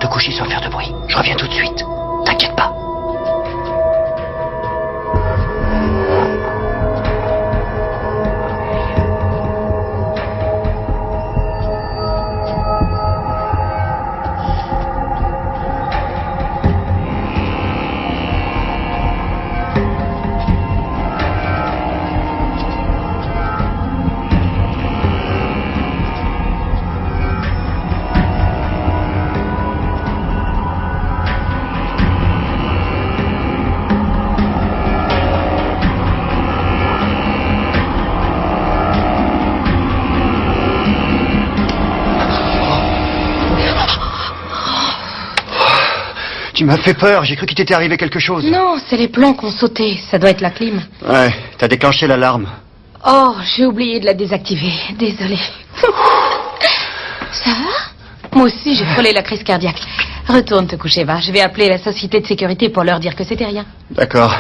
te coucher sans faire de bruit. Je reviens tout de suite. T'inquiète pas. Tu m'as fait peur, j'ai cru qu'il t'était arrivé quelque chose. Non, c'est les plombs qui ont sauté, ça doit être la clim. Ouais, t'as déclenché l'alarme. Oh, j'ai oublié de la désactiver, désolée. Ça va? Moi aussi, j'ai frôlé la crise cardiaque. Retourne te coucher, va. Je vais appeler la société de sécurité pour leur dire que c'était rien. D'accord.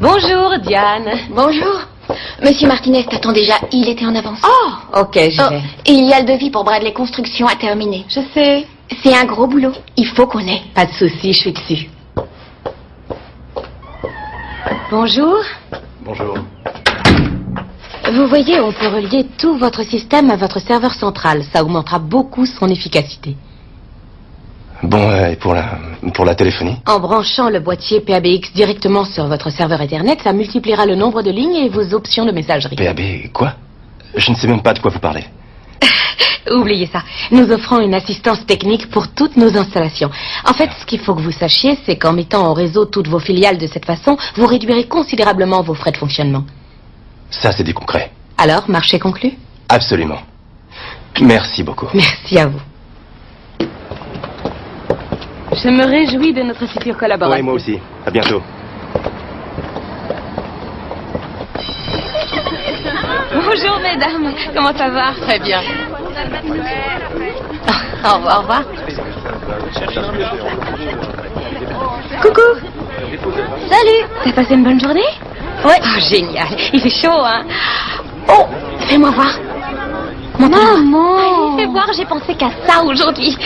Bonjour, Diane. Bonjour. Monsieur Martinez t'attend déjà, il était en avance. Oh, ok, j'y vais. Et il y a le devis pour Bradley Construction à terminer. Je sais. C'est un gros boulot, il faut qu'on ait. Pas de souci, je suis dessus. Bonjour. Bonjour. Vous voyez, on peut relier tout votre système à votre serveur central. Ça augmentera beaucoup son efficacité. Bon, et pour la téléphonie? En branchant le boîtier PABX directement sur votre serveur Ethernet, ça multipliera le nombre de lignes et vos options de messagerie. PAB, quoi? Je ne sais même pas de quoi vous parlez. Oubliez ça. Nous offrons une assistance technique pour toutes nos installations. En fait, ce qu'il faut que vous sachiez, c'est qu'en mettant au réseau toutes vos filiales de cette façon, vous réduirez considérablement vos frais de fonctionnement. Ça, c'est du concret. Alors, marché conclu? Absolument. Merci beaucoup. Merci à vous. Je me réjouis de notre future collaboration. Oui, moi aussi. À bientôt. Bonjour, mesdames. Comment ça va? Très bien. Au revoir, au revoir. Coucou. Salut. T'as passé une bonne journée? Ouais. Oh, génial. Il fait chaud, hein? Oh, fais-moi voir. Maman. Fais voir, j'ai pensé qu'à ça aujourd'hui.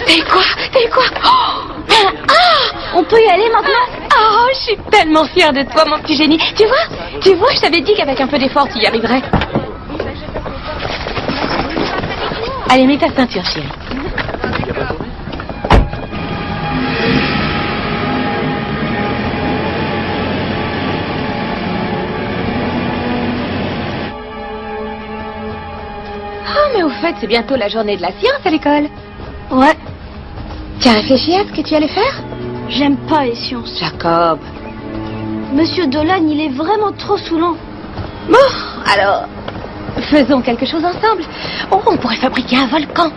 T'es quoi? On peut y aller maintenant? Oh, je suis tellement fière de toi, mon petit génie. Tu vois, je t'avais dit qu'avec un peu d'effort, tu y arriverais. Allez, mets ta ceinture, chérie. Oh, mais au fait, c'est bientôt la journée de la science à l'école. Ouais, Tu as réfléchi à ce que tu allais faire? j'aime pas les sciences. Jacob. Monsieur Dolan, il est vraiment trop saoulant. Bon, alors, faisons quelque chose ensemble. Oh, on pourrait fabriquer un volcan.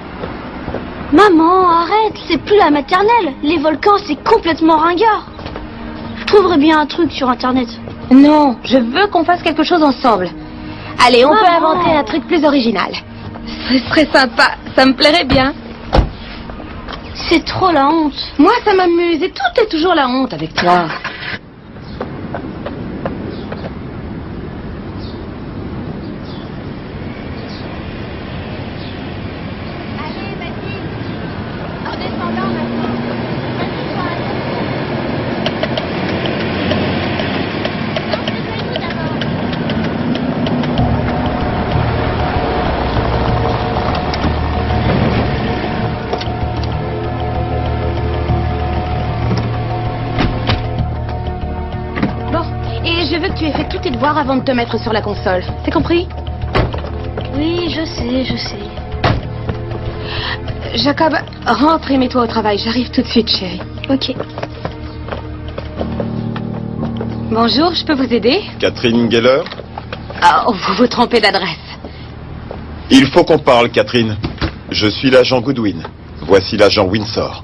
Maman, arrête, c'est plus la maternelle. Les volcans, c'est complètement ringard. Je trouverais bien un truc sur Internet. Non, je veux qu'on fasse quelque chose ensemble. Allez, on peut inventer un truc plus original. Ce serait sympa, ça me plairait bien. C'est trop la honte. Moi, ça m'amuse et tout est toujours la honte avec toi. Je veux que tu aies fait tous tes devoirs avant de te mettre sur la console. C'est compris? Oui, je sais. Jacob, rentre et mets-toi au travail. J'arrive tout de suite, chérie. Ok. Bonjour, je peux vous aider? Catherine Geller? Oh, vous vous trompez d'adresse. Il faut qu'on parle, Catherine. Je suis l'agent Goodwin. Voici l'agent Windsor.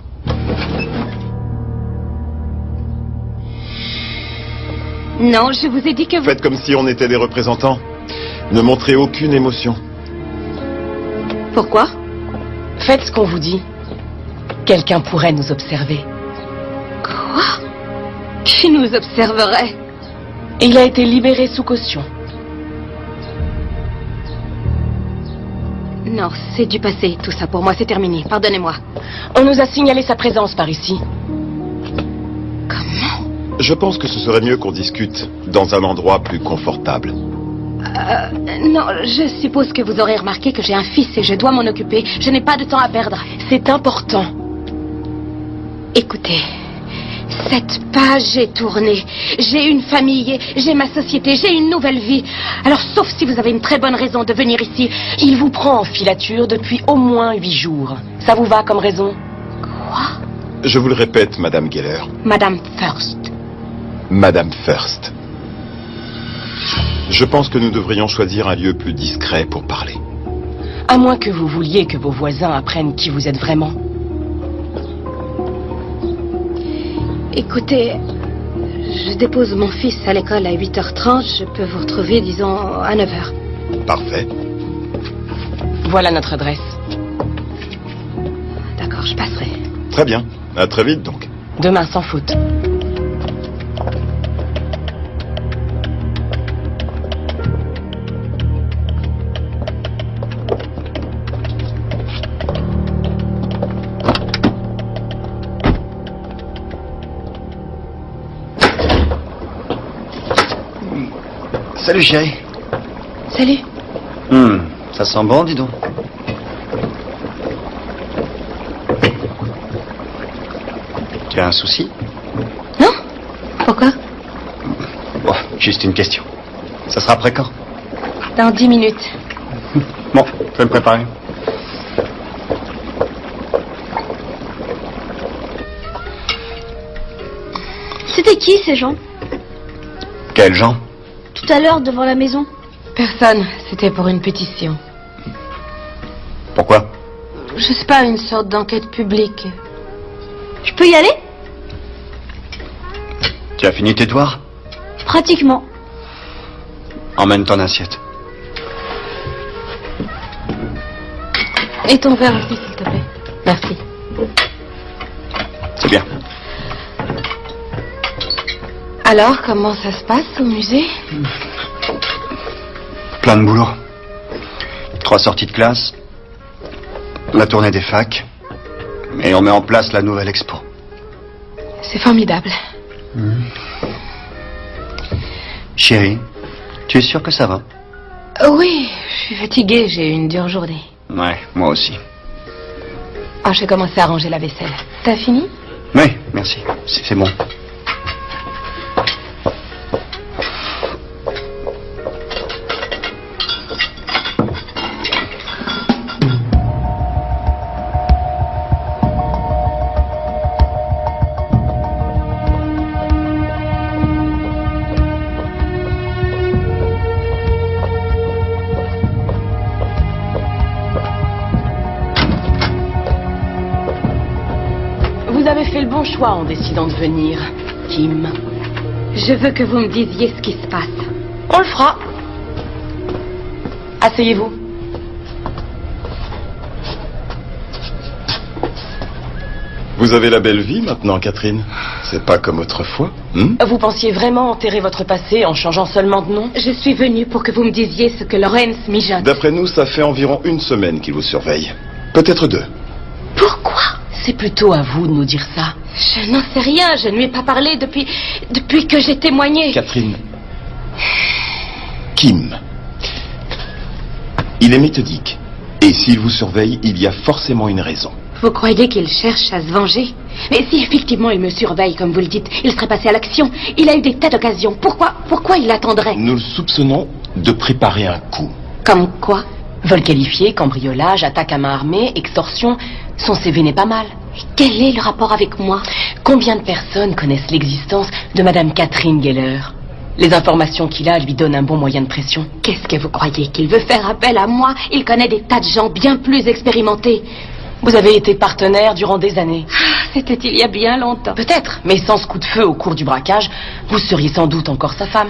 Non, je vous ai dit que vous... Faites comme si on était des représentants. Ne montrez aucune émotion. Pourquoi? Faites ce qu'on vous dit. Quelqu'un pourrait nous observer. Quoi? Qui nous observerait? Il a été libéré sous caution. Non, c'est du passé. Tout ça pour moi, c'est terminé. Pardonnez-moi. On nous a signalé sa présence par ici. Comment? Je pense que ce serait mieux qu'on discute dans un endroit plus confortable. Non, je suppose que vous aurez remarqué que j'ai un fils et je dois m'en occuper. Je n'ai pas de temps à perdre. C'est important. Écoutez, cette page est tournée. J'ai une famille, j'ai ma société, j'ai une nouvelle vie. Alors, sauf si vous avez une très bonne raison de venir ici. Il vous prend en filature depuis au moins 8 jours. Ça vous va comme raison? Quoi? Je vous le répète, Madame Geller. Madame First. Madame First. Je pense que nous devrions choisir un lieu plus discret pour parler. À moins que vous vouliez que vos voisins apprennent qui vous êtes vraiment. Écoutez, je dépose mon fils à l'école à 8h30. Je peux vous retrouver, disons, à 9h. Parfait. Voilà notre adresse. D'accord, je passerai. Très bien. À très vite, donc. Demain, sans faute. Salut, chérie. Salut. Ça sent bon, dis donc. Tu as un souci? Non? Pourquoi? Bon, juste une question. Ça sera après quand? Dans 10 minutes. Bon, je vais me préparer. C'était qui ces gens? Quels gens? Tout à l'heure devant la maison. Personne. C'était pour une pétition. Pourquoi? Je sais pas, une sorte d'enquête publique. Je peux y aller? Tu as fini tes devoirs? Pratiquement. Emmène ton assiette. Et ton verre aussi, s'il te plaît. Merci. C'est bien. Alors, comment ça se passe au musée? Plein de boulot. 3 sorties de classe. La tournée des facs. Et on met en place la nouvelle expo. C'est formidable. Chérie, tu es sûre que ça va? Oui, je suis fatiguée, j'ai eu une dure journée. Ouais, moi aussi. Ah, j'ai commencé à ranger la vaisselle. T'as fini? Oui, merci. C'est bon. Vous avez fait le bon choix en décidant de venir, Kim. Je veux que vous me disiez ce qui se passe. On le fera. Asseyez-vous. Vous avez la belle vie maintenant, Catherine. C'est pas comme autrefois. Vous pensiez vraiment enterrer votre passé en changeant seulement de nom? Je suis venue pour que vous me disiez ce que Lawrence mijote. D'après nous, ça fait environ 1 semaine qu'il vous surveille. Peut-être 2. Pourquoi? C'est plutôt à vous de nous dire ça. Je n'en sais rien, je ne lui ai pas parlé depuis que j'ai témoigné. Catherine. Kim. Il est méthodique. Et s'il vous surveille, il y a forcément une raison. Vous croyez qu'il cherche à se venger? Mais si effectivement il me surveille, comme vous le dites, il serait passé à l'action. Il a eu des tas d'occasions. Pourquoi il attendrait? Nous le soupçonnons de préparer un coup. Comme quoi? Vol qualifié, cambriolage, attaque à main armée, extorsion. Son CV n'est pas mal. Et quel est le rapport avec moi? Combien de personnes connaissent l'existence de Madame Catherine Geller? Les informations qu'il a lui donnent un bon moyen de pression. Qu'est-ce que vous croyez? Qu'il veut faire appel à moi? Il connaît des tas de gens bien plus expérimentés. Vous avez été partenaire durant des années. C'était il y a bien longtemps. Peut-être, mais sans ce coup de feu au cours du braquage, vous seriez sans doute encore sa femme.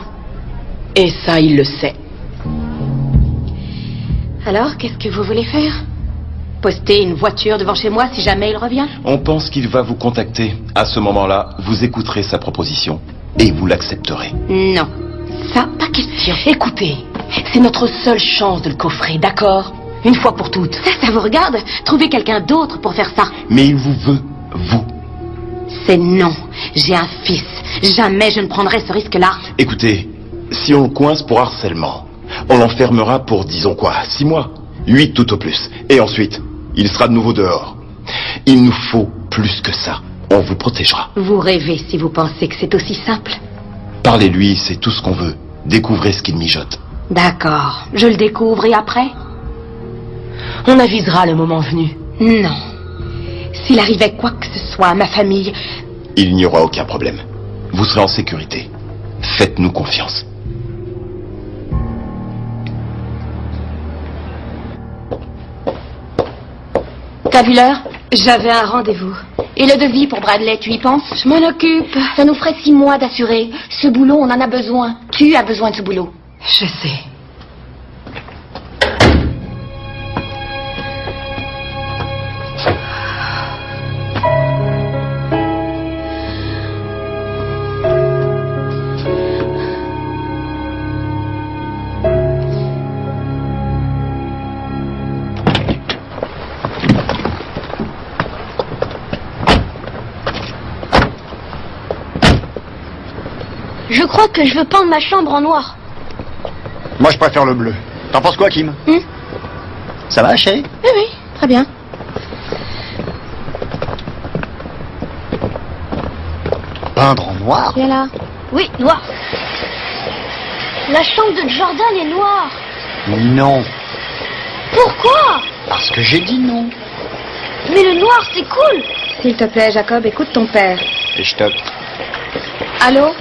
Et ça, il le sait. Alors, qu'est-ce que vous voulez faire? Poster une voiture devant chez moi si jamais il revient? On pense qu'il va vous contacter. À ce moment-là, vous écouterez sa proposition et vous l'accepterez. Non, ça, pas question. Écoutez, c'est notre seule chance de le coffrer, d'accord? Une fois pour toutes. Ça vous regarde? Trouvez quelqu'un d'autre pour faire ça. Mais il vous veut, vous. C'est non. J'ai un fils. Jamais je ne prendrai ce risque-là. Écoutez, si on le coince pour harcèlement, on l'enfermera pour, disons quoi, 6 mois, 8 tout au plus. Et ensuite, il sera de nouveau dehors. Il nous faut plus que ça. On vous protégera. Vous rêvez si vous pensez que c'est aussi simple. Parlez-lui, c'est tout ce qu'on veut. Découvrez ce qu'il mijote. D'accord. Je le découvre et après? On avisera le moment venu. Non. S'il arrivait quoi que ce soit à ma famille... Il n'y aura aucun problème. Vous serez en sécurité. Faites-nous confiance. T'as vu l'heure? J'avais un rendez-vous. Et le devis pour Bradley, tu y penses? Je m'en occupe. Ça nous ferait 6 mois d'assurer. Ce boulot, on en a besoin. Tu as besoin de ce boulot. Je sais. Je crois que je veux peindre ma chambre en noir. Moi, je préfère le bleu. T'en penses quoi, Kim? Ça va, chérie? Oui, oui, très bien. Peindre en noir? Viens là. Oui, noir. La chambre de Jordan est noire. Non. Pourquoi? Parce que j'ai dit non. Mais le noir, c'est cool. S'il te plaît, Jacob, écoute ton père. Et je toque. Allô?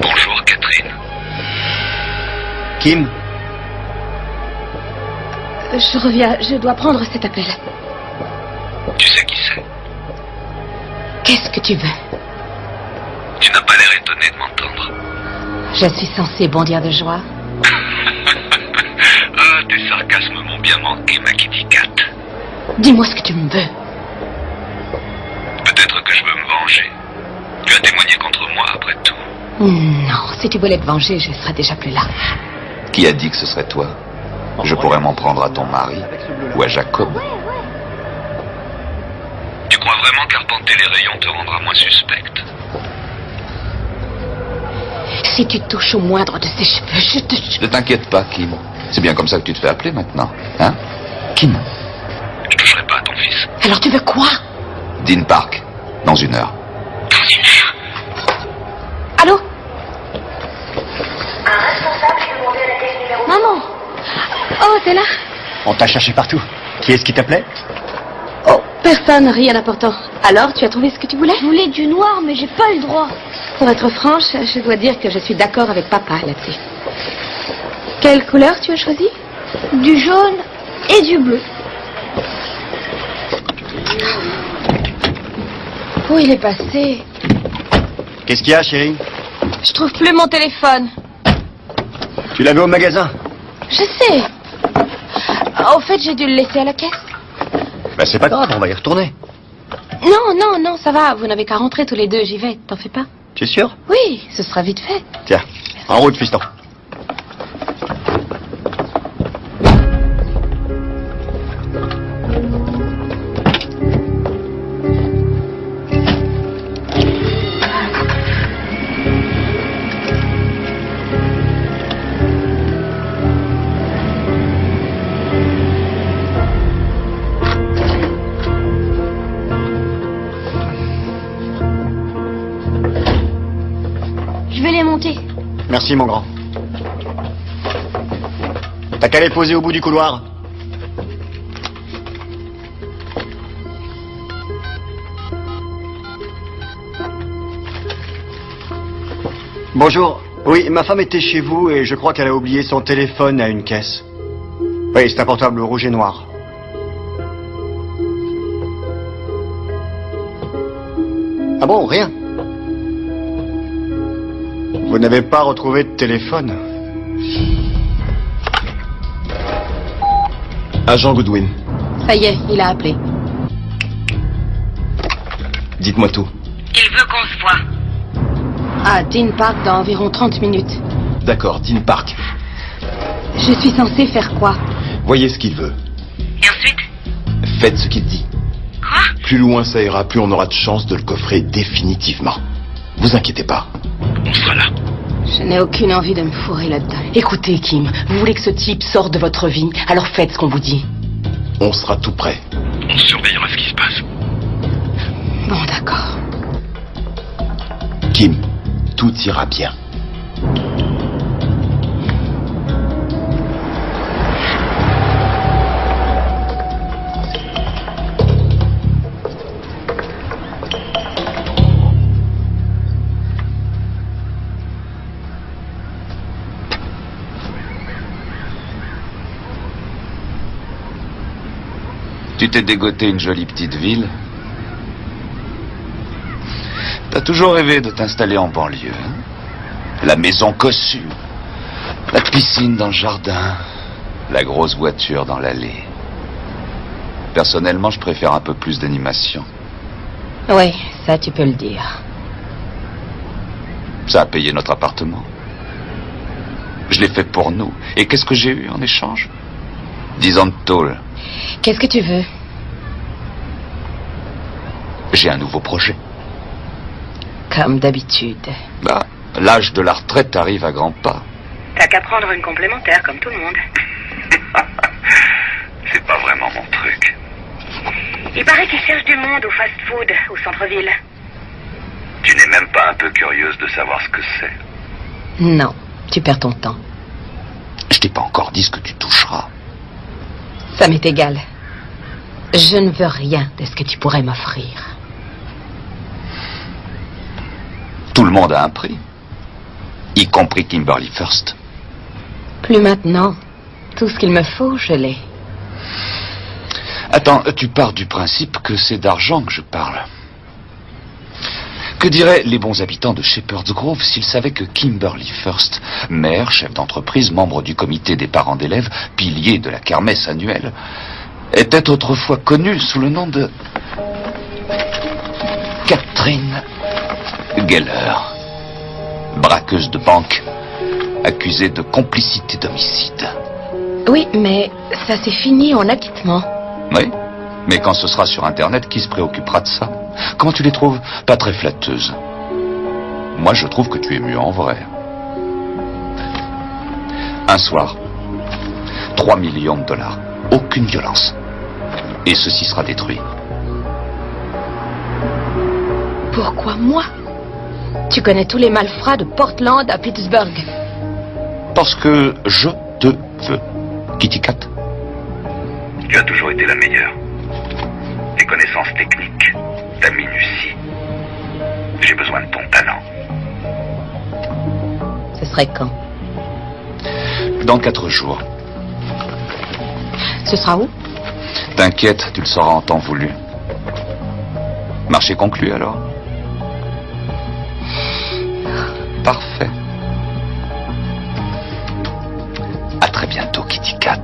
Bonjour, Catherine. Kim? Je reviens, je dois prendre cet appel. Tu sais qui c'est? Qu'est-ce que tu veux? Tu n'as pas l'air étonné de m'entendre. Je suis censée bondir de joie. Ah, tes sarcasmes m'ont bien manqué, ma Kitty Cat. Dis-moi ce que tu me veux. Peut-être que je veux me venger. Tu as témoigné contre moi, après tout. Non, si tu voulais te venger, je serais déjà plus là. Qui a dit que ce serait toi? Je pourrais m'en prendre à ton mari ou à Jacob. Tu crois vraiment qu'arpenter les rayons te rendra moins suspecte? Si tu touches au moindre de ses cheveux, je te... Ne t'inquiète pas, Kim. C'est bien comme ça que tu te fais appeler maintenant, hein? Kim. Je toucherai pas à ton fils. Alors tu veux quoi? Dean Park, dans 1 heure. Dans 1 heure? Allô? Maman. Oh, t'es là? On t'a cherché partout. Qui est-ce qui t'appelait? Oh, personne, rien d'important. Alors, tu as trouvé ce que tu voulais? Je voulais du noir, mais j'ai pas eu le droit. Pour être franche, je dois dire que je suis d'accord avec papa là-dessus. Quelle couleur tu as choisi? Du jaune et du bleu. Où il est passé? Qu'est-ce qu'il y a, chérie? Je trouve plus mon téléphone. Tu l'avais au magasin? Je sais. Au fait, j'ai dû le laisser à la caisse. Ben, c'est pas grave, on va y retourner. Non, ça va. Vous n'avez qu'à rentrer tous les deux. J'y vais. T'en fais pas? Tu es sûr? Oui, ce sera vite fait. Tiens, en route, fiston. Je vais les monter. Merci, mon grand. T'as qu'à les poser au bout du couloir. Bonjour. Oui, ma femme était chez vous et je crois qu'elle a oublié son téléphone à une caisse. Oui, c'est un portable rouge et noir. Ah bon, rien? Vous n'avez pas retrouvé de téléphone? Agent Goodwin, Ça y est, il a appelé. dites-moi tout. Il veut qu'on se voit. À Dean Park dans environ 30 minutes. D'accord, Dean Park. Je suis censée faire quoi? Voyez ce qu'il veut. Et ensuite? Faites ce qu'il dit. Quoi? Plus loin ça ira, plus on aura de chance de le coffrer définitivement. Vous inquiétez pas. On sera là. Je n'ai aucune envie de me fourrer là-dedans. Écoutez, Kim, vous voulez que ce type sorte de votre vie, alors faites ce qu'on vous dit. On sera tout prêt. On surveillera ce qui se passe. Bon, d'accord. Kim, tout ira bien. Tu t'es dégoté une jolie petite ville. T'as toujours rêvé de t'installer en banlieue, hein? La maison cossue, la piscine dans le jardin, la grosse voiture dans l'allée. Personnellement, je préfère un peu plus d'animation. Oui, ça tu peux le dire. Ça a payé notre appartement. Je l'ai fait pour nous. Et qu'est-ce que j'ai eu en échange? 10 ans de tôle. Qu'est-ce que tu veux? J'ai un nouveau projet. Comme d'habitude. Bah, l'âge de la retraite arrive à grands pas. T'as qu'à prendre une complémentaire, comme tout le monde. C'est pas vraiment mon truc. Il paraît qu'ils cherchent du monde au fast-food, au centre-ville. Tu n'es même pas un peu curieuse de savoir ce que c'est? Non, tu perds ton temps. Je t'ai pas encore dit ce que tu toucheras. Ça m'est égal. Je ne veux rien de ce que tu pourrais m'offrir. Tout le monde a un prix. Y compris Kimberly First. Plus maintenant. Tout ce qu'il me faut, je l'ai. Attends, tu pars du principe que c'est d'argent que je parle. Que diraient les bons habitants de Shepherd's Grove s'ils savaient que Kimberly First, mère, chef d'entreprise, membre du comité des parents d'élèves, pilier de la kermesse annuelle, était autrefois connue sous le nom de Catherine Geller, braqueuse de banque, accusée de complicité d'homicide. Oui, mais ça c'est fini en acquittement. Oui, mais quand ce sera sur Internet, qui se préoccupera de ça? Comment tu les trouves? Pas très flatteuses. Moi, je trouve que tu es mieux en vrai. Un soir, 3 millions de dollars. Aucune violence. Et ceci sera détruit. Pourquoi moi? Tu connais tous les malfrats de Portland à Pittsburgh. Parce que je te veux. Kitty Cat. Tu as toujours été la meilleure. Tes connaissances techniques, ta minutie. J'ai besoin de ton talent. Ce serait quand? Dans 4 jours. Ce sera où? T'inquiète, tu le sauras en temps voulu. Marché conclu alors? Parfait. À très bientôt, Kitty Cat.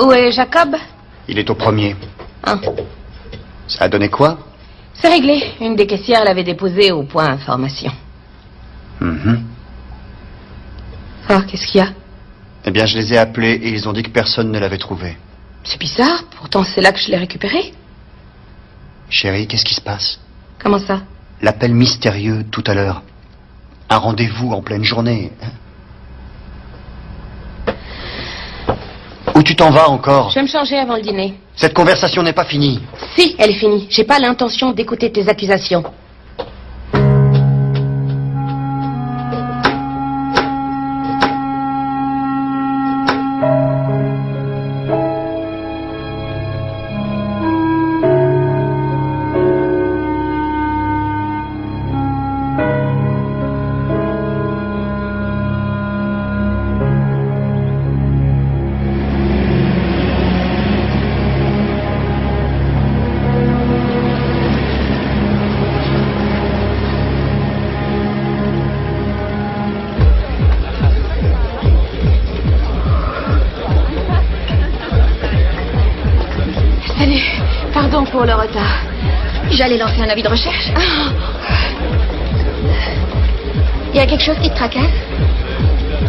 Où est Jacob? Il est au premier. Ah. Ça a donné quoi? C'est réglé. Une des caissières l'avait déposé au point information. Ah, qu'est-ce qu'il y a? Eh bien, je les ai appelés et ils ont dit que personne ne l'avait trouvé. C'est bizarre, pourtant c'est là que je l'ai récupéré. Chérie, qu'est-ce qui se passe? Comment ça? L'appel mystérieux tout à l'heure. Un rendez-vous en pleine journée. Où tu t'en vas encore? Je vais me changer avant le dîner. Cette conversation n'est pas finie. Si, elle est finie. J'ai pas l'intention d'écouter tes accusations. Salut, pardon pour le retard. J'allais lancer un avis de recherche. Il y a quelque chose qui te tracasse?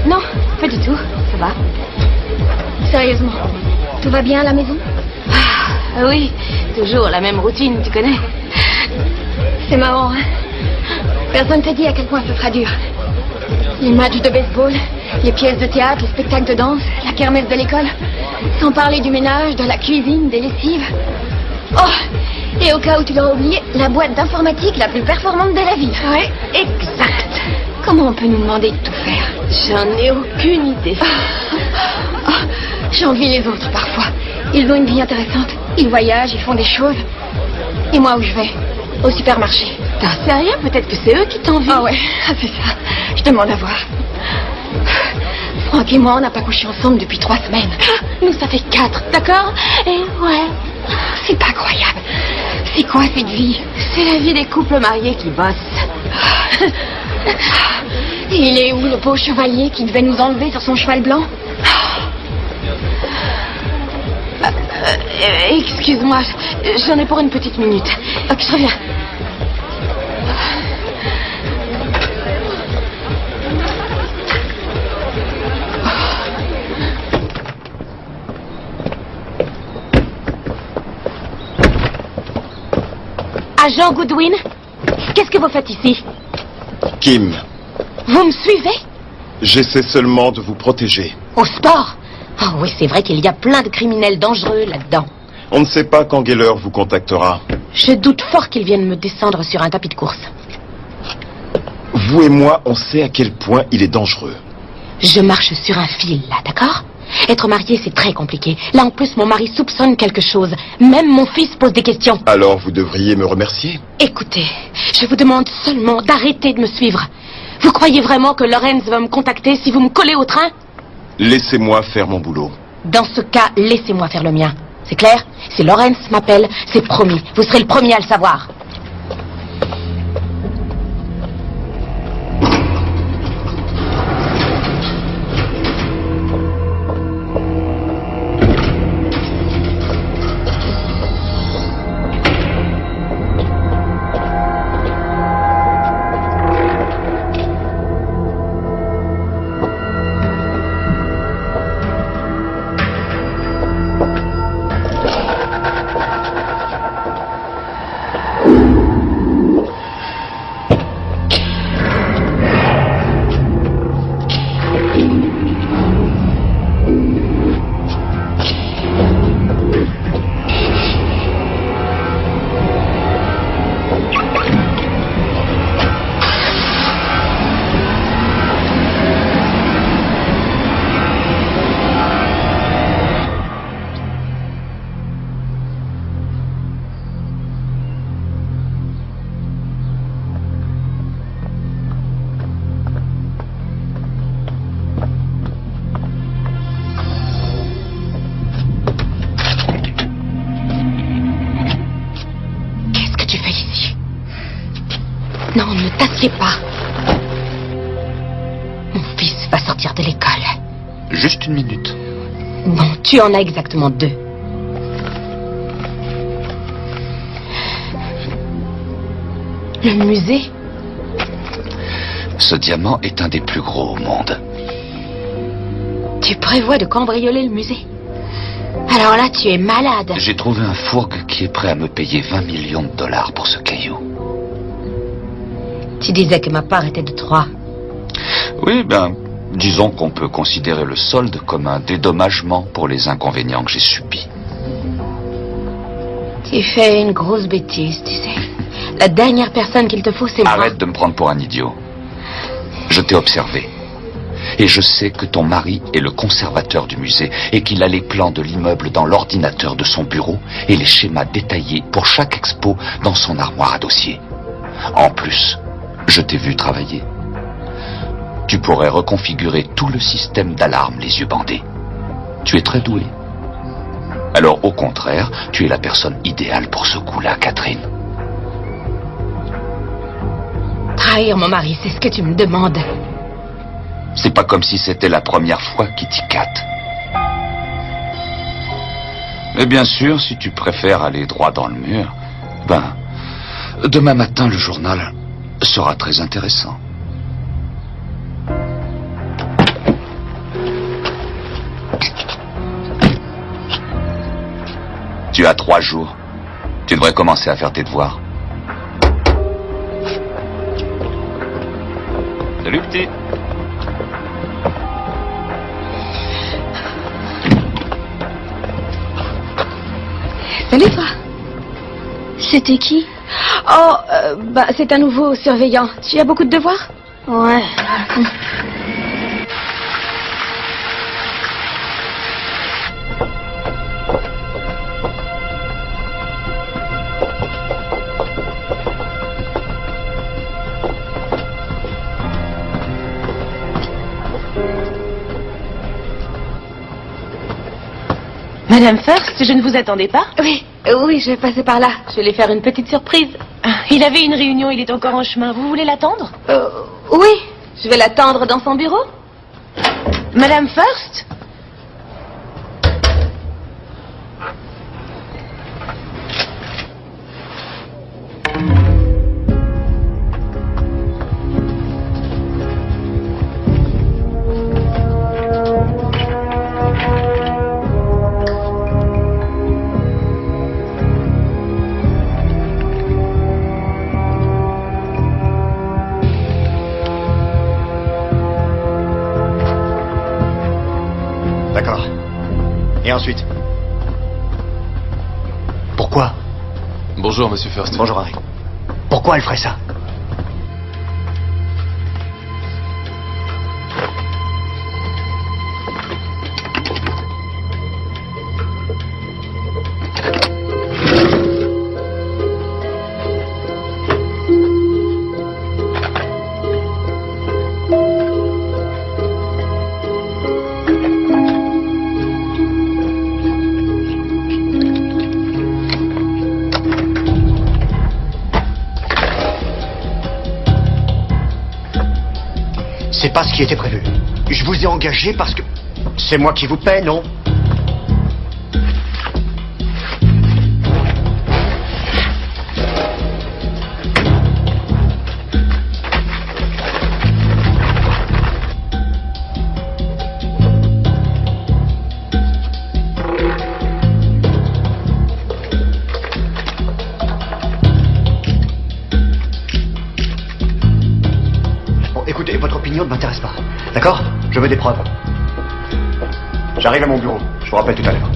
Non, pas du tout. Ça va. Sérieusement, tout va bien à la maison? Ah oui, toujours la même routine, tu connais. C'est marrant, hein? Personne t'a dit à quel point ce sera dur. Les matchs de baseball, les pièces de théâtre, les spectacles de danse, la kermesse de l'école. Sans parler du ménage, de la cuisine, des lessives. Oh, et au cas où tu l'aurais oublié, la boîte d'informatique la plus performante de la ville. Ouais, exact. Comment on peut nous demander de tout faire? J'en ai aucune idée. J'envie les autres parfois. Ils ont une vie intéressante. Ils voyagent, ils font des choses. Et moi, où je vais? Au supermarché. T'en sais rien, peut-être que c'est eux qui t'envient. Ah ouais, c'est ça. Je demande à voir. Franck et moi, on n'a pas couché ensemble depuis 3 semaines. Nous, ça fait 4, d'accord? Et ouais. C'est pas croyable. C'est quoi cette vie? C'est la vie des couples mariés qui bossent. Il est où le beau chevalier qui devait nous enlever sur son cheval blanc? Excuse-moi, j'en ai pour une petite minute. Ok, je reviens. Agent Goodwin, qu'est-ce que vous faites ici? Kim, Vous me suivez? j'essaie seulement de vous protéger. Au sport? Ah oui, c'est vrai qu'il y a plein de criminels dangereux là-dedans. On ne sait pas quand Geller vous contactera. Je doute fort qu'ils viennent me descendre sur un tapis de course. Vous et moi, on sait à quel point il est dangereux. Je marche sur un fil, là, d'accord? Être marié, c'est très compliqué. Là, en plus, mon mari soupçonne quelque chose. Même mon fils pose des questions. Alors vous devriez me remercier. Écoutez, je vous demande seulement d'arrêter de me suivre. Vous croyez vraiment que Lorenz va me contacter si vous me collez au train? Laissez-moi faire mon boulot. Dans ce cas, laissez-moi faire le mien. C'est clair? Si Lorenz m'appelle, c'est promis. Vous serez le premier à le savoir. Non, ne t'assieds pas. Mon fils va sortir de l'école. Juste une minute. Bon, tu en as exactement 2. Le musée? Ce diamant est un des plus gros au monde. Tu prévois de cambrioler le musée? Alors là, tu es malade. J'ai trouvé un fourgue qui est prêt à me payer 20 millions de dollars pour ce caillou. Tu disais que ma part était de 3. Oui, ben, disons qu'on peut considérer le solde comme un dédommagement pour les inconvénients que j'ai subis. Tu fais une grosse bêtise, tu sais. La dernière personne qu'il te faut, c'est moi. Arrête de me prendre pour un idiot. Je t'ai observé. Et je sais que ton mari est le conservateur du musée et qu'il a les plans de l'immeuble dans l'ordinateur de son bureau et les schémas détaillés pour chaque expo dans son armoire à dossier. En plus, je t'ai vu travailler. Tu pourrais reconfigurer tout le système d'alarme les yeux bandés. Tu es très doué. Alors au contraire, tu es la personne idéale pour ce coup-là, Catherine. Trahir mon mari, c'est ce que tu me demandes. C'est pas comme si c'était la première fois qu'il t'y cate. Mais bien sûr, si tu préfères aller droit dans le mur, ben, demain matin, le journal sera très intéressant. Tu as 3 jours. Tu devrais commencer à faire tes devoirs. Salut, petit. Salut, toi. C'était qui? Oh, c'est un nouveau surveillant. Tu as beaucoup de devoirs? Ouais. Madame First, je ne vous attendais pas. Oui, je vais passer par là. Je vais lui faire une petite surprise. Il avait une réunion, il est encore en chemin. Vous voulez l'attendre? Oui, je vais l'attendre dans son bureau. Madame First? D'accord. Et ensuite? Pourquoi? Bonjour, monsieur First. Bonjour, Harry. Pourquoi elle ferait ça? C'est pas ce qui était prévu. Je vous ai engagé parce que... C'est moi qui vous paie, non? Écoutez, votre opinion ne m'intéresse pas. D'accord? Je veux des preuves. J'arrive à mon bureau. Je vous rappelle tout à l'heure.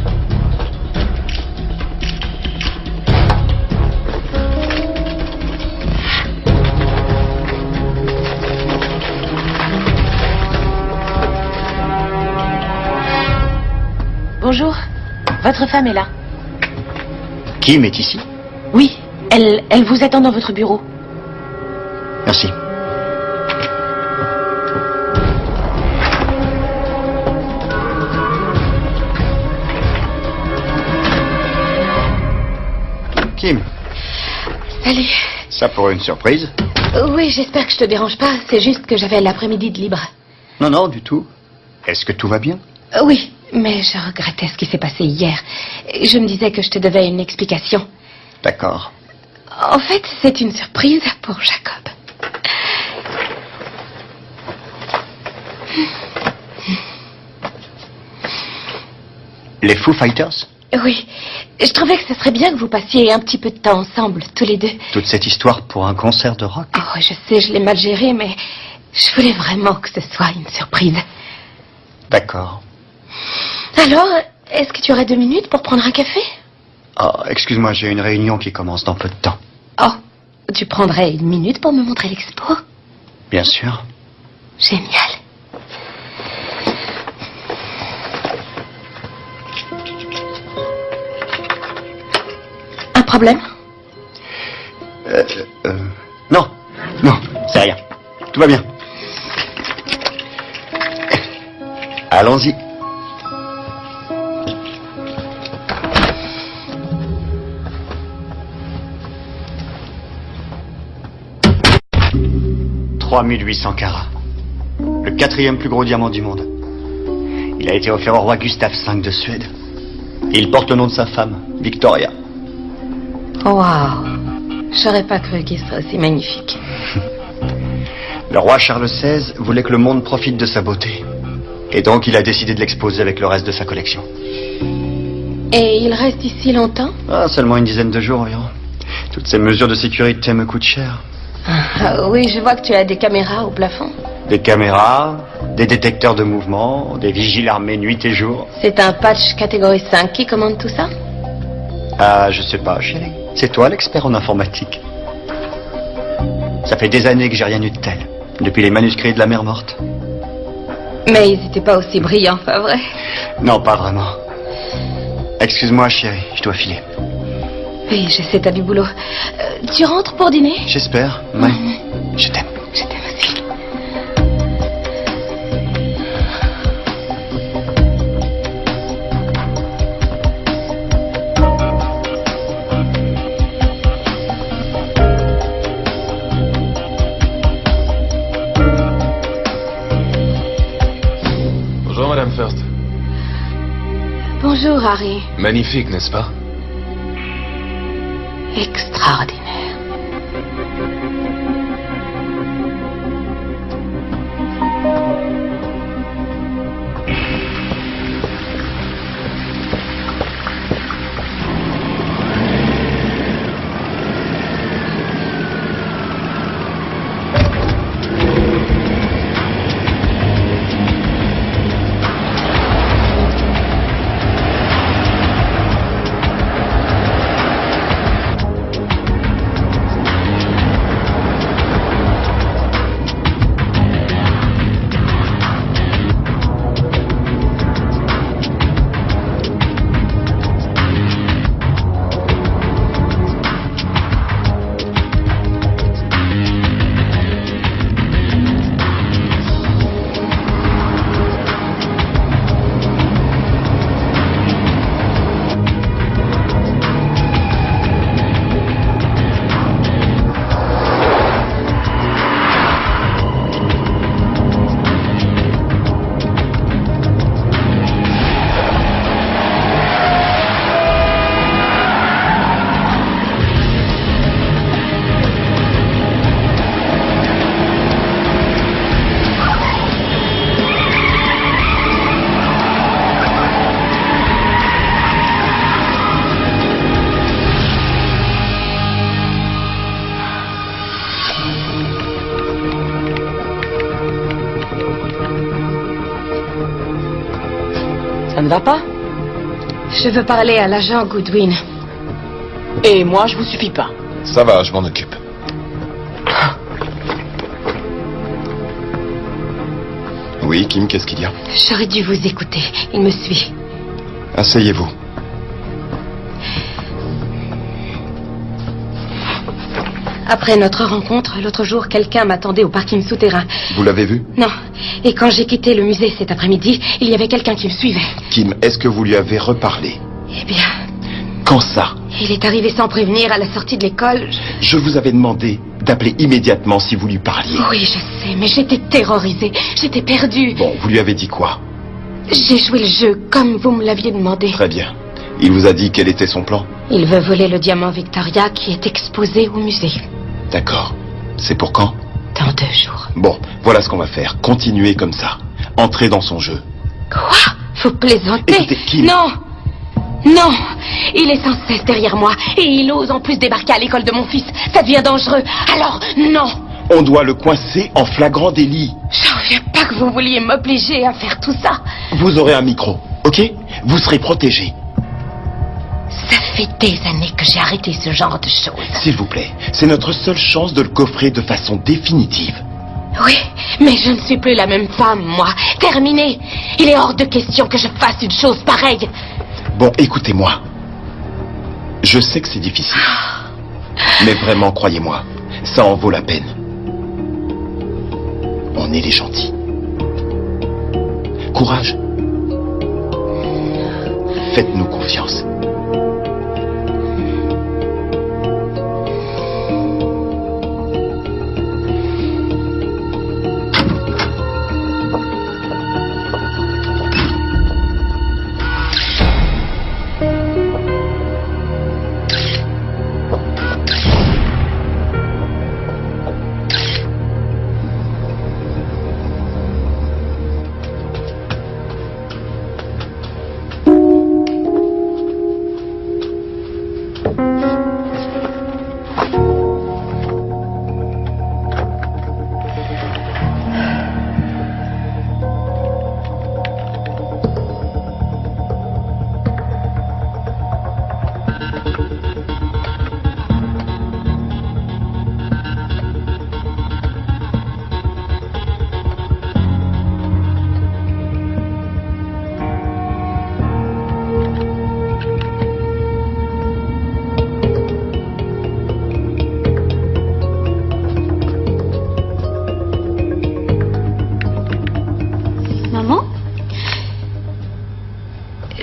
Bonjour. Votre femme est là. Kim est ici? Oui, elle vous attend dans votre bureau. Merci. Kim. Salut. Ça pour une surprise? Oui, j'espère que je te dérange pas. C'est juste que j'avais l'après-midi de libre. Non, non, du tout. Est-ce que tout va bien? Oui, Mais je regrettais ce qui s'est passé hier. Je me disais que je te devais une explication. D'accord. En fait, c'est une surprise pour Jacob. Les Foo Fighters? Oui, je trouvais que ce serait bien que vous passiez un petit peu de temps ensemble, tous les deux. Toute cette histoire pour un concert de rock? Oh, je sais, je l'ai mal géré, mais je voulais vraiment que ce soit une surprise. D'accord. Alors, est-ce que tu aurais 2 minutes pour prendre un café? Oh, excuse-moi, j'ai une réunion qui commence dans peu de temps. Oh, tu prendrais 1 minute pour me montrer l'expo? Bien sûr. Génial. Un problème? Non, c'est rien. Tout va bien. Allons-y. « 3800 carats. Le 4e plus gros diamant du monde. Il a été offert au roi Gustave V de Suède. Et il porte le nom de sa femme, Victoria. Waouh. J'aurais pas cru qu'il serait aussi magnifique. Le roi Charles XVI voulait que le monde profite de sa beauté. Et donc il a décidé de l'exposer avec le reste de sa collection. Et il reste ici longtemps? Ah, seulement une dizaine de jours environ. Toutes ces mesures de sécurité me coûtent cher. Ah, oui, je vois que tu as des caméras au plafond. Des caméras, des détecteurs de mouvement, des vigiles armés nuit et jour. C'est un patch catégorie 5 qui commande tout ça? Ah, je sais pas, chérie. C'est toi l'expert en informatique. Ça fait des années que j'ai rien eu de tel. Depuis les manuscrits de la mer morte. Mais ils n'étaient pas aussi brillants, pas vrai? Non, pas vraiment. Excuse-moi, chérie, je dois filer. Oui, je sais, t'as du boulot. Tu rentres pour dîner? J'espère, ouais. Je t'aime. Je t'aime aussi. Bonjour, Madame First. Bonjour, Harry. Magnifique, n'est-ce pas? Extraordinaire. Ça ne va pas? Je veux parler à l'agent Goodwin. Et moi, je vous suffis pas. Ça va, je m'en occupe. Oui, Kim, qu'est-ce qu'il y a? J'aurais dû vous écouter. Il me suit. Asseyez-vous. Après notre rencontre, l'autre jour, quelqu'un m'attendait au parking souterrain. Vous l'avez vu? Non. Et quand j'ai quitté le musée cet après-midi, il y avait quelqu'un qui me suivait. Kim, est-ce que vous lui avez reparlé? Eh bien, Quand ça? il est arrivé sans prévenir à la sortie de l'école. Je vous avais demandé d'appeler immédiatement si vous lui parliez. Oui, je sais, mais j'étais terrorisée. J'étais perdue. Bon, vous lui avez dit quoi? J'ai joué le jeu comme vous me l'aviez demandé. Très bien. Il vous a dit quel était son plan? Il veut voler le diamant Victoria qui est exposé au musée. D'accord. C'est pour quand? Dans 2 jours. Bon, voilà ce qu'on va faire. Continuez comme ça. Entrez dans son jeu. Quoi? Vous plaisantez? Écoutez, Kim. Non! Non! Il est sans cesse derrière moi et il ose en plus débarquer à l'école de mon fils. Ça devient dangereux. Alors, non! On doit le coincer en flagrant délit. J'en reviens pas que vous vouliez m'obliger à faire tout ça. Vous aurez un micro, ok? Vous serez protégé. Ça fait des années que j'ai arrêté ce genre de choses. S'il vous plaît, c'est notre seule chance de le coffrer de façon définitive. Oui, mais je ne suis plus la même femme, moi. Terminé. Il est hors de question que je fasse une chose pareille. Bon, écoutez-moi. Je sais que c'est difficile. Mais vraiment, croyez-moi, ça en vaut la peine. On est les gentils. Courage. Faites-nous confiance.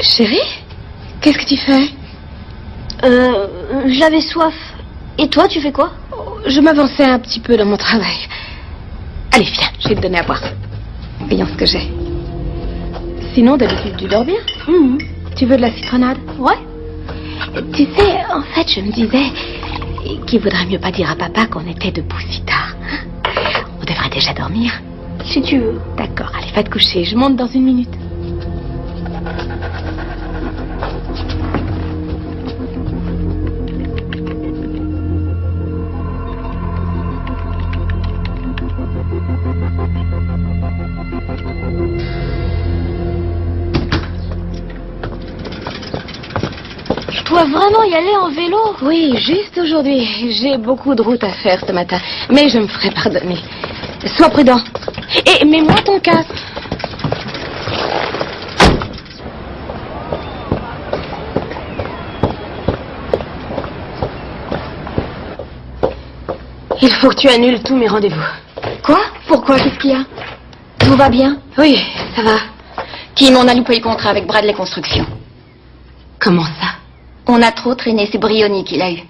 Chérie, qu'est-ce que tu fais? J'avais soif. Et toi, tu fais quoi? Je m'avançais un petit peu dans mon travail. Allez, viens, je vais te donner à boire. Voyons ce que j'ai. Sinon, d'habitude, tu dors bien? Tu veux de la citronnade? Ouais. Tu sais, en fait, je me disais qu'il vaudrait mieux pas dire à papa qu'on était debout si tard. On devrait déjà dormir. Si tu veux. D'accord, allez, va te coucher. Je monte dans 1 minute. Je dois vraiment y aller en vélo? Oui, juste aujourd'hui. J'ai beaucoup de route à faire ce matin. Mais je me ferai pardonner. Sois prudent. Et mets-moi ton casque. Il faut que tu annules tous mes rendez-vous. Quoi? Pourquoi? Qu'est-ce qu'il y a? Tout va bien? Oui, ça va. Kim, on a loupé le contrat avec Bradley Construction. Comment ça? On a trop traîné, c'est Brioni qui l'a eu.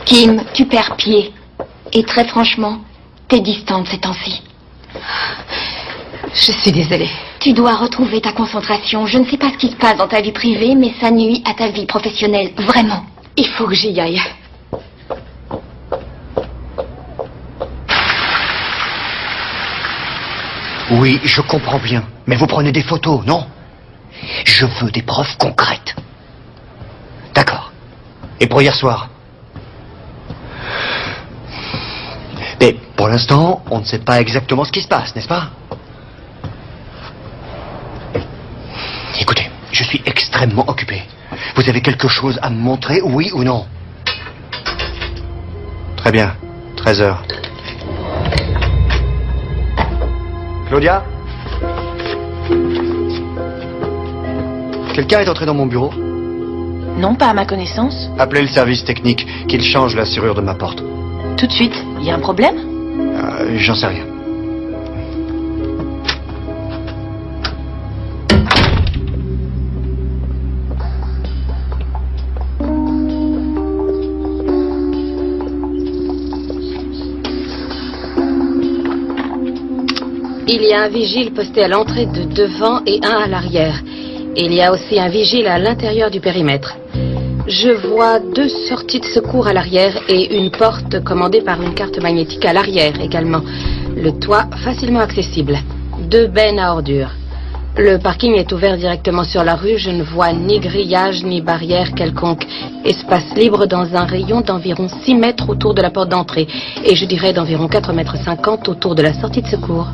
Kim, tu perds pied. Et très franchement, t'es distante ces temps-ci. Je suis désolée. Tu dois retrouver ta concentration. Je ne sais pas ce qui se passe dans ta vie privée, mais ça nuit à ta vie professionnelle. Vraiment. Il faut que j'y aille. Oui, je comprends bien. Mais vous prenez des photos, non? Je veux des preuves concrètes. D'accord. Et pour hier soir? Mais pour l'instant, on ne sait pas exactement ce qui se passe, n'est-ce pas? Écoutez, je suis extrêmement occupé. Vous avez quelque chose à me montrer, oui ou non? Très bien. 13h. Claudia? Quelqu'un est entré dans mon bureau? Non, pas à ma connaissance. Appelez le service technique, qu'il change la serrure de ma porte. Tout de suite. Il y a un problème? J'en sais rien. Il y a un vigile posté à l'entrée de devant et un à l'arrière. Il y a aussi un vigile à l'intérieur du périmètre. Je vois 2 sorties de secours à l'arrière et une porte commandée par une carte magnétique à l'arrière également. Le toit facilement accessible. 2 bennes à ordures. Le parking est ouvert directement sur la rue. Je ne vois ni grillage ni barrière quelconque. Espace libre dans un rayon d'environ 6 mètres autour de la porte d'entrée. Et je dirais d'environ 4,50 mètres autour de la sortie de secours.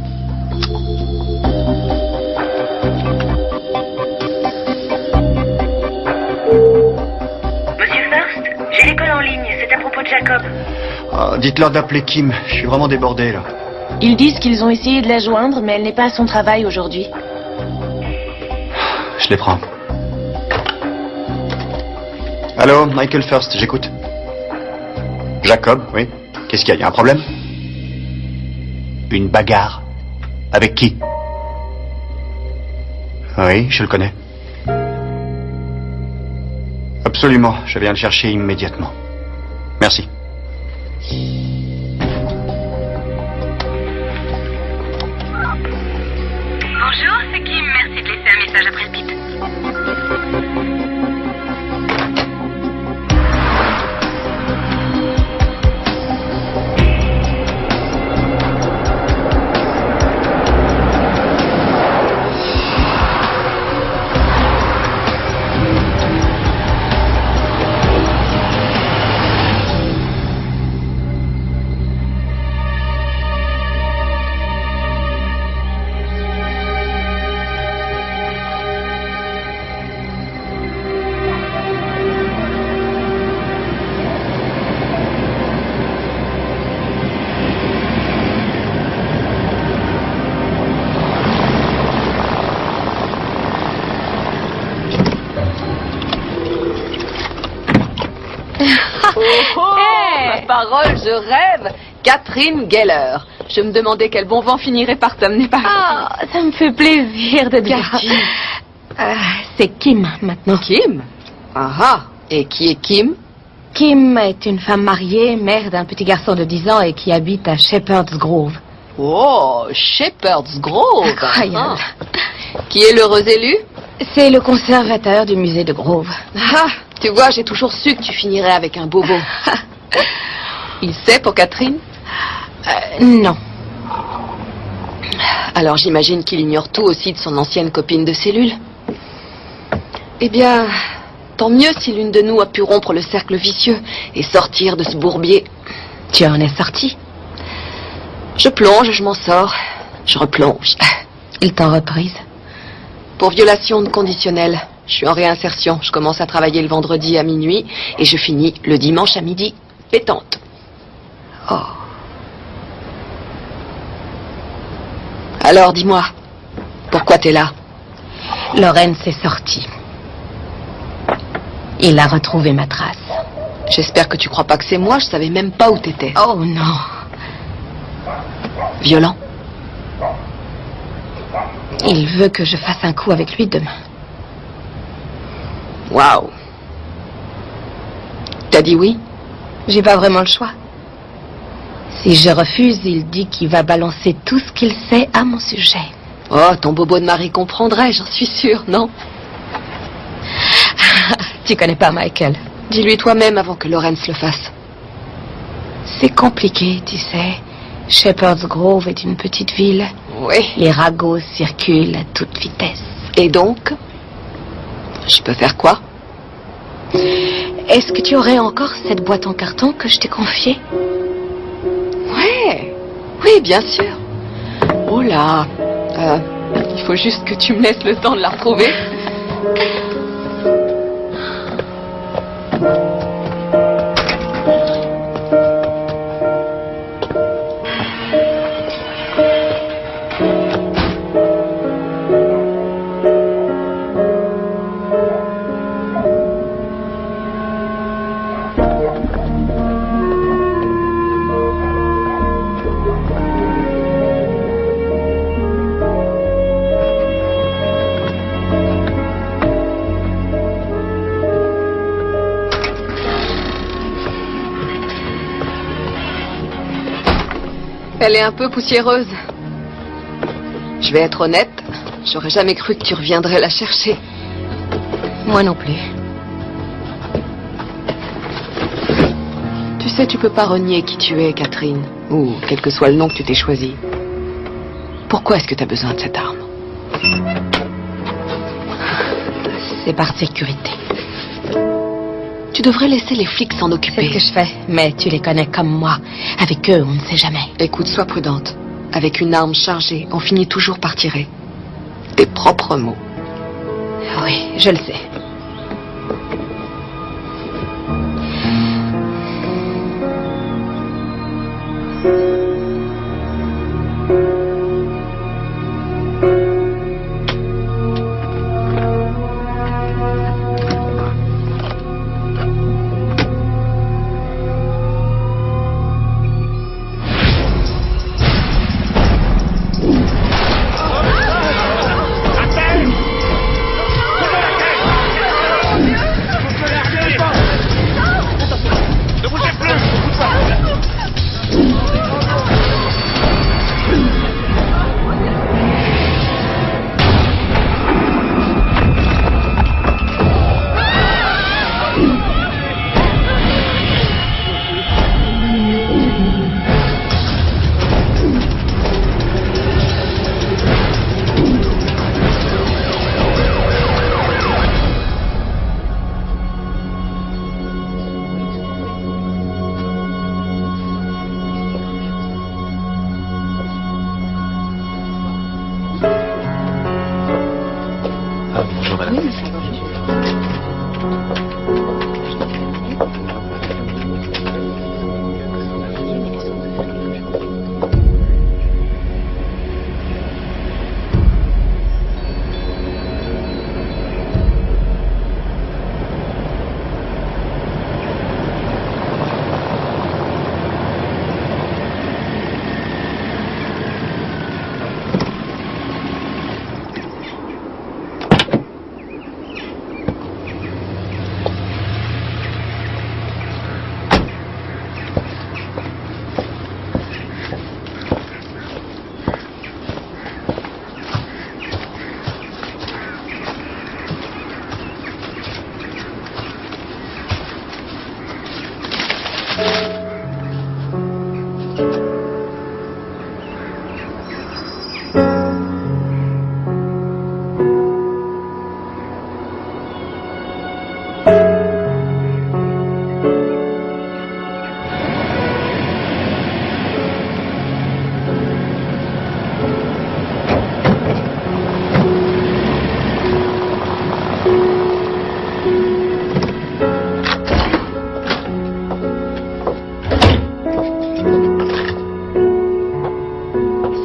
Monsieur First, j'ai l'école en ligne. C'est à propos de Jacob. Oh, dites-leur d'appeler Kim. Je suis vraiment débordé, là. Ils disent qu'ils ont essayé de la joindre, mais elle n'est pas à son travail aujourd'hui. Je les prends. Allô, Michael First, j'écoute. Jacob, oui. Qu'est-ce qu'il y a? Il y a un problème? Une bagarre? Avec qui? Oui, je le connais. Absolument, je viens le chercher immédiatement. Merci. Bonjour, c'est Kim. Merci de laisser un message après le bip. Parole, je rêve. Catherine Geller. Je me demandais quel bon vent finirait par t'amener par ici. Ah, ça me fait plaisir de dire. C'est Kim maintenant. Kim? Ah. Et qui est Kim? Kim est une femme mariée, mère d'un petit garçon de 10 ans et qui habite à Shepherd's Grove. Oh, Shepherd's Grove. Incroyable. Qui est l'heureux élu? C'est le conservateur du musée de Grove. Ah, tu vois, j'ai toujours su que tu finirais avec un bobo. Il sait pour Catherine? Non. Alors j'imagine qu'il ignore tout aussi de son ancienne copine de cellule. Eh bien, tant mieux si l'une de nous a pu rompre le cercle vicieux et sortir de ce bourbier. Tu en es sorti? Je plonge, je m'en sors. Je replonge. Ils t'ont reprise? Pour violation de conditionnel. Je suis en réinsertion. Je commence à travailler le vendredi à minuit et je finis le dimanche à midi. Pétante. Oh. Alors, dis-moi, pourquoi t'es là? Lawrence est sorti. Il a retrouvé ma trace. J'espère que tu crois pas que c'est moi, je savais même pas où t'étais. Oh non. Violent? Il veut que je fasse un coup avec lui demain. Waouh. T'as dit oui? J'ai pas vraiment le choix. Si je refuse, il dit qu'il va balancer tout ce qu'il sait à mon sujet. Oh, ton bobo de mari comprendrait, j'en suis sûre, non? Tu connais pas Michael. Dis-lui toi-même avant que Lawrence le fasse. C'est compliqué, tu sais. Shepherd's Grove est une petite ville. Oui. Les ragots circulent à toute vitesse. Et donc? Je peux faire quoi? Est-ce que tu aurais encore cette boîte en carton que je t'ai confiée? Ouais. Oui, bien sûr. Oh là. Il faut juste que tu me laisses le temps de la retrouver. Elle est un peu poussiéreuse. Je vais être honnête, j'aurais jamais cru que tu reviendrais la chercher. Moi non plus. Tu sais, tu peux pas renier qui tu es, Catherine, ou quel que soit le nom que tu t'es choisi. Pourquoi est-ce que tu as besoin de cette arme? C'est par sécurité. Tu devrais laisser les flics s'en occuper. C'est ce que je fais, mais tu les connais comme moi. Avec eux, on ne sait jamais. Écoute, sois prudente. Avec une arme chargée, on finit toujours par tirer. Tes propres mots. Oui, je le sais.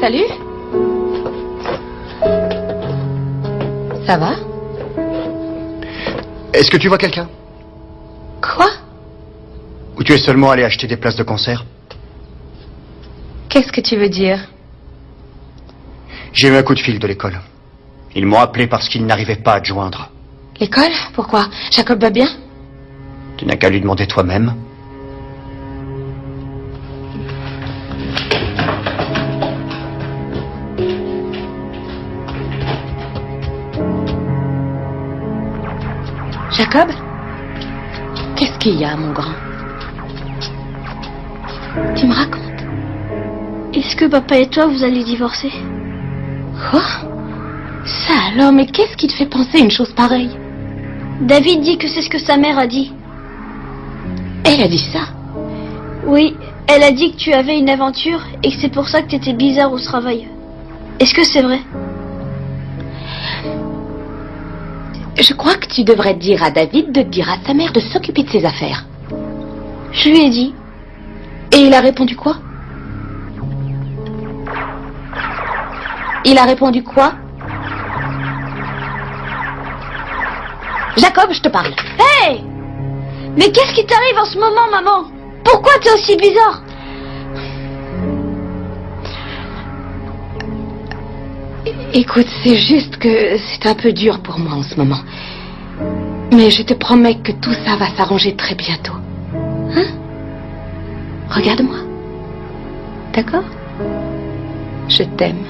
Salut. Ça va? Est-ce que tu vois quelqu'un? Quoi? Ou tu es seulement allé acheter des places de concert? Qu'est-ce que tu veux dire? J'ai eu un coup de fil de l'école. Ils m'ont appelé parce qu'ils n'arrivaient pas à te joindre. L'école? Pourquoi? Jacob va bien? Tu n'as qu'à lui demander toi-même. Jacob? Qu'est-ce qu'il y a, mon grand? Tu me racontes? Est-ce que papa et toi, vous allez divorcer? Quoi? Ça alors, mais qu'est-ce qui te fait penser une chose pareille? David dit que c'est ce que sa mère a dit. Elle a dit ça? Oui, elle a dit que tu avais une aventure et que c'est pour ça que tu étais bizarre au travail. Est-ce que c'est vrai? Je crois que tu devrais dire à David de dire à sa mère de s'occuper de ses affaires. Je lui ai dit. Et il a répondu quoi? Il a répondu quoi? Jacob, je te parle. Hey! Mais qu'est-ce qui t'arrive en ce moment, maman? Pourquoi t'es aussi bizarre? Écoute, c'est juste que c'est un peu dur pour moi en ce moment. Mais je te promets que tout ça va s'arranger très bientôt. Hein? Regarde-moi. D'accord? Je t'aime.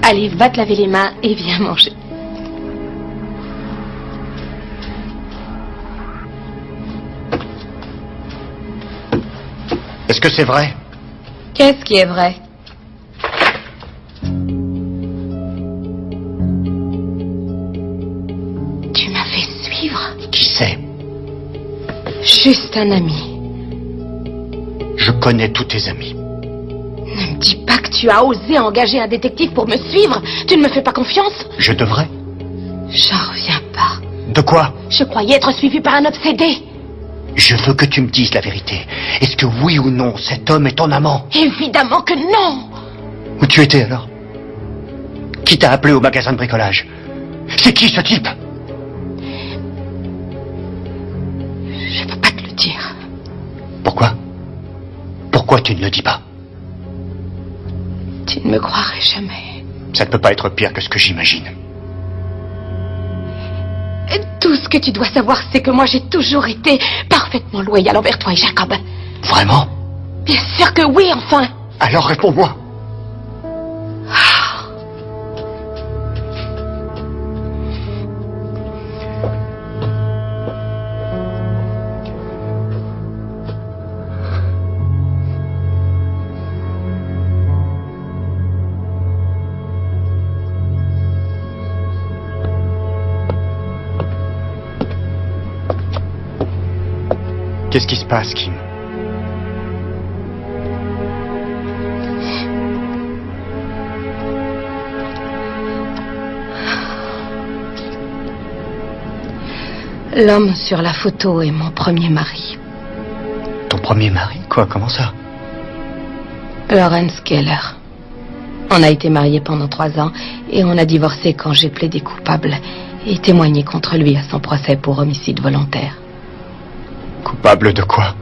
Allez, va te laver les mains et viens manger. Est-ce que c'est vrai? Qu'est-ce qui est vrai? Tu m'as fait suivre? Qui c'est? Juste un ami. Je connais tous tes amis. Ne me dis pas que tu as osé engager un détective pour me suivre. Tu ne me fais pas confiance? Je devrais. J'en reviens pas. De quoi? Je croyais être suivi par un obsédé. Je veux que tu me dises la vérité. Est-ce que oui ou non, cet homme est ton amant? Évidemment que non. Où tu étais alors? Qui t'a appelé au magasin de bricolage? C'est qui ce type? Je peux pas te le dire. Pourquoi? Pourquoi tu ne le dis pas? Tu ne me croirais jamais. Ça ne peut pas être pire que ce que j'imagine. Tout ce que tu dois savoir, c'est que moi j'ai toujours été parfaitement loyal envers toi et Jacob. Vraiment? Bien sûr que oui, enfin. Alors réponds-moi. Qu'est-ce qui se passe, Kim? L'homme sur la photo est mon premier mari. Ton premier mari? Quoi? Comment ça? Lawrence Keller. On a été mariés pendant 3 ans et on a divorcé quand j'ai plaidé coupable et témoigné contre lui à son procès pour homicide volontaire. Coupable de quoi?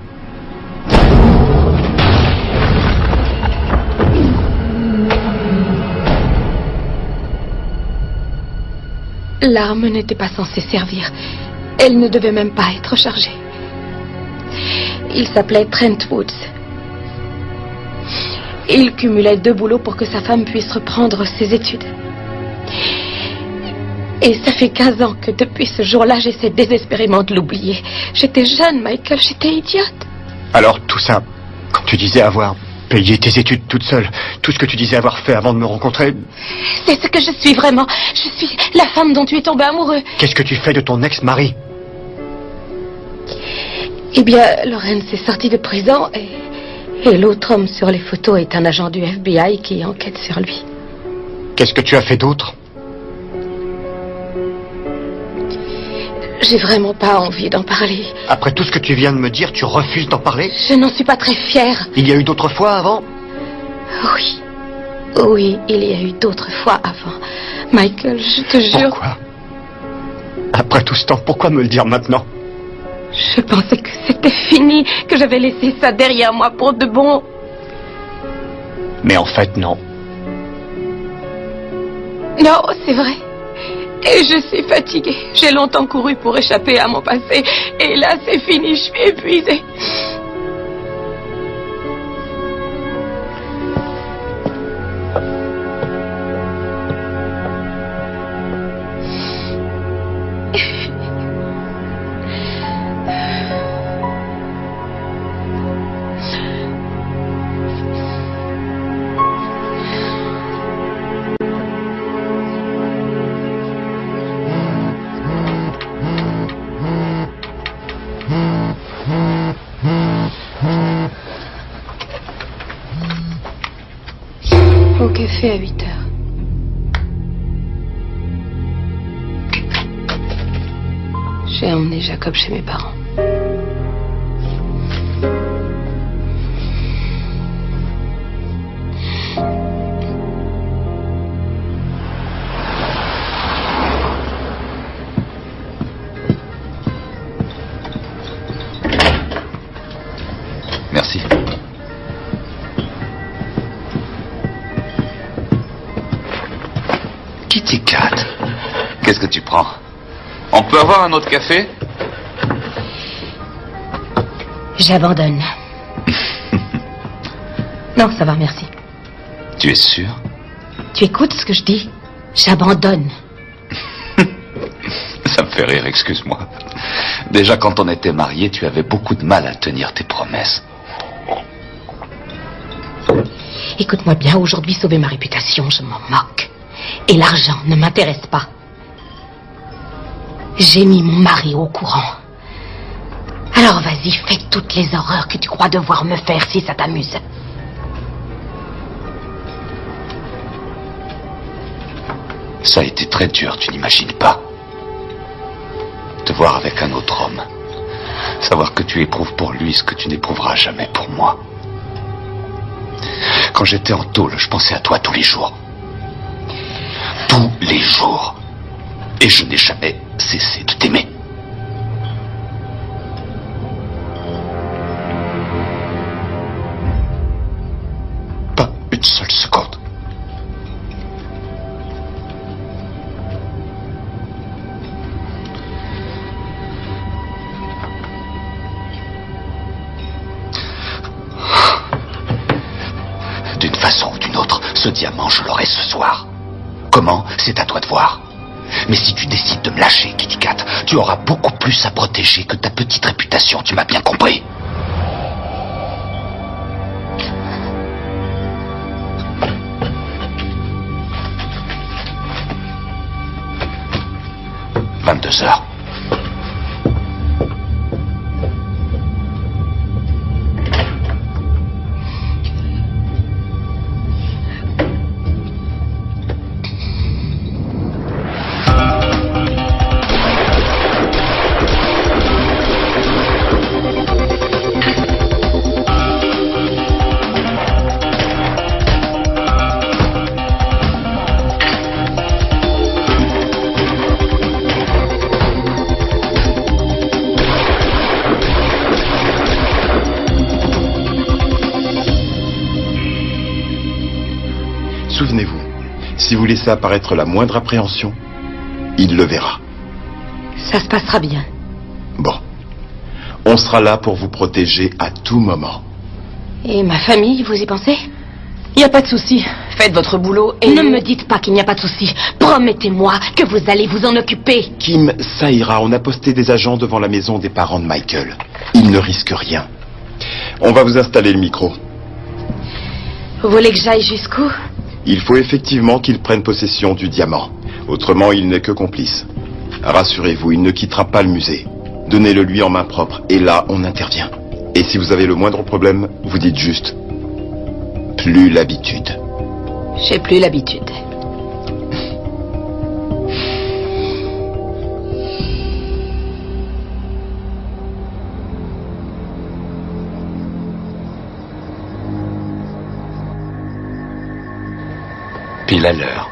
L'arme n'était pas censée servir. Elle ne devait même pas être chargée. Il s'appelait Trent Woods. Il cumulait 2 boulots pour que sa femme puisse reprendre ses études. Et ça fait 15 ans que depuis ce jour-là, j'essaie désespérément de l'oublier. J'étais jeune, Michael, j'étais idiote. Alors tout ça, quand tu disais avoir payé tes études toute seule, tout ce que tu disais avoir fait avant de me rencontrer... C'est ce que je suis vraiment. Je suis la femme dont tu es tombé amoureux. Qu'est-ce que tu fais de ton ex-mari? Eh bien, Lawrence est sorti de prison et l'autre homme sur les photos est un agent du FBI qui enquête sur lui. Qu'est-ce que tu as fait d'autre? J'ai vraiment pas envie d'en parler. Après tout ce que tu viens de me dire, tu refuses d'en parler? Je n'en suis pas très fière. Il y a eu d'autres fois avant? Oui. Oui, il y a eu d'autres fois avant. Michael, je te jure... Pourquoi? Après tout ce temps, pourquoi me le dire maintenant? Je pensais que c'était fini, que j'avais laissé ça derrière moi pour de bon. Mais en fait, non. Non, c'est vrai. Et je suis fatiguée. J'ai longtemps couru pour échapper à mon passé. Et là, c'est fini, je suis épuisée. Au café à 8 heures. J'ai emmené Jacob chez mes parents. Merci. Kitty Cat. Qu'est-ce que tu prends? On peut avoir un autre café? J'abandonne. Non, ça va, merci. Tu es sûr? Tu écoutes ce que je dis? J'abandonne. Ça me fait rire, excuse-moi. Déjà, quand on était mariés, tu avais beaucoup de mal à tenir tes promesses. Écoute-moi bien, aujourd'hui, sauver ma réputation, je m'en moque. Et l'argent ne m'intéresse pas. J'ai mis mon mari au courant. Alors vas-y, fais toutes les horreurs que tu crois devoir me faire si ça t'amuse. Ça a été très dur, tu n'imagines pas. Te voir avec un autre homme. Savoir que tu éprouves pour lui ce que tu n'éprouveras jamais pour moi. Quand j'étais en tôle, je pensais à toi tous les jours. Tous les jours. Et je n'ai jamais cessé de t'aimer. Pas une seule seconde. D'une façon ou d'une autre, ce diamant, je l'aurai ce soir. Comment? C'est à toi de voir. Mais si tu décides de me lâcher, Kitty Cat, tu auras beaucoup plus à protéger que ta petite réputation, tu m'as bien compris. « 22h. Souvenez-vous, si vous laissez apparaître la moindre appréhension, il le verra. Ça se passera bien. Bon. On sera là pour vous protéger à tout moment. Et ma famille, vous y pensez? Il n'y a pas de souci. Faites votre boulot et... Ne me dites pas qu'il n'y a pas de souci. Promettez-moi que vous allez vous en occuper. Kim, ça ira. On a posté des agents devant la maison des parents de Michael. Ils ne risquent rien. On va vous installer le micro. Vous voulez que j'aille jusqu'où? Il faut effectivement qu'il prenne possession du diamant. Autrement, il n'est que complice. Rassurez-vous, il ne quittera pas le musée. Donnez-le lui en main propre. Et là, on intervient. Et si vous avez le moindre problème, vous dites juste... Plus l'habitude. J'ai plus l'habitude. Pile à l'heure.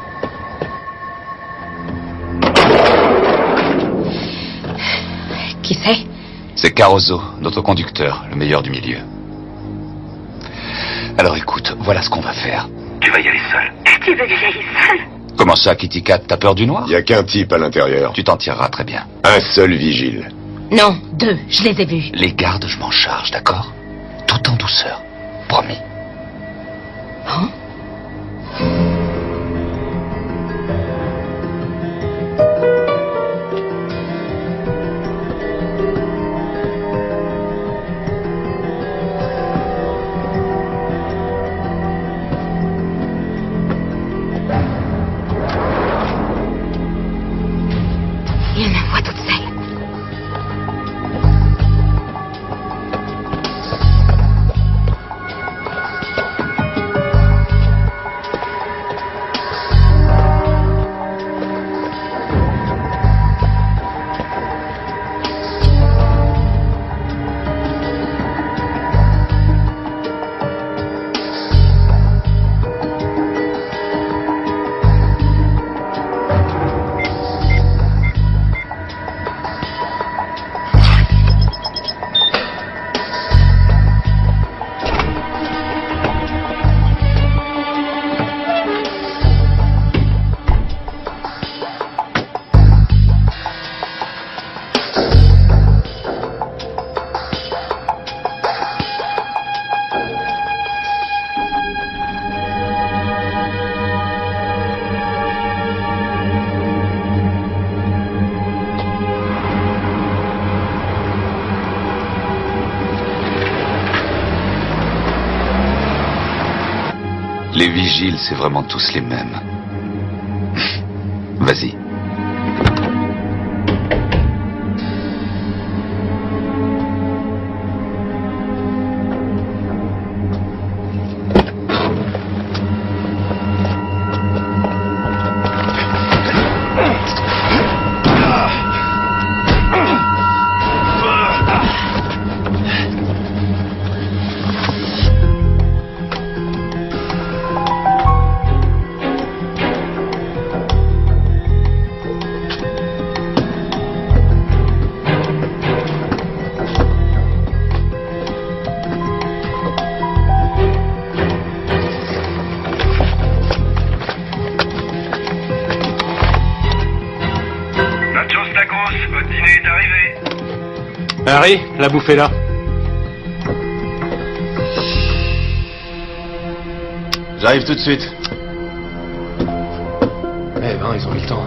Qui c'est? C'est Caruso, notre conducteur, le meilleur du milieu. Alors écoute, voilà ce qu'on va faire. Tu vas y aller seul. Tu veux que j'aille seule? Comment ça, Kitty Cat? T'as peur du noir? Il n'y a qu'un type à l'intérieur. Tu t'en tireras très bien. Un seul vigile. Non, 2, je les ai vus. Les gardes, je m'en charge, d'accord? Tout en douceur. Promis. Hein? Il me voit toute seule. Les vigiles, c'est vraiment tous les mêmes. Vas-y. Harry, la bouffe est là. J'arrive tout de suite. Eh ben, ils ont eu le temps.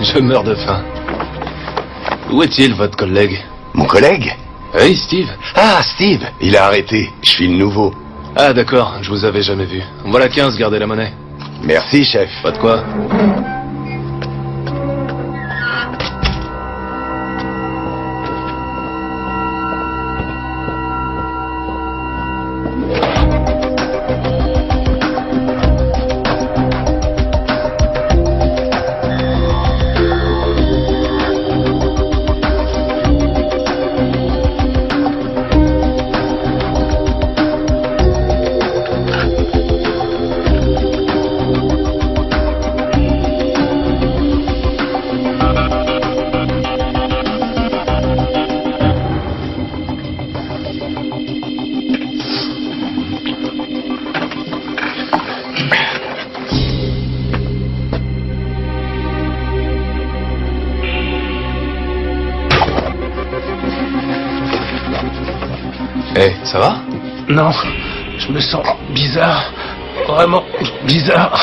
Je meurs de faim. Où est-il, votre collègue? Mon collègue? Oui, Steve. Ah, Steve, il a arrêté. Je suis le nouveau. Ah, d'accord, je vous avais jamais vu. Voilà 15, gardez la monnaie. Merci, chef. Pas de quoi. Eh, ça va? Non, je me sens bizarre. Vraiment bizarre.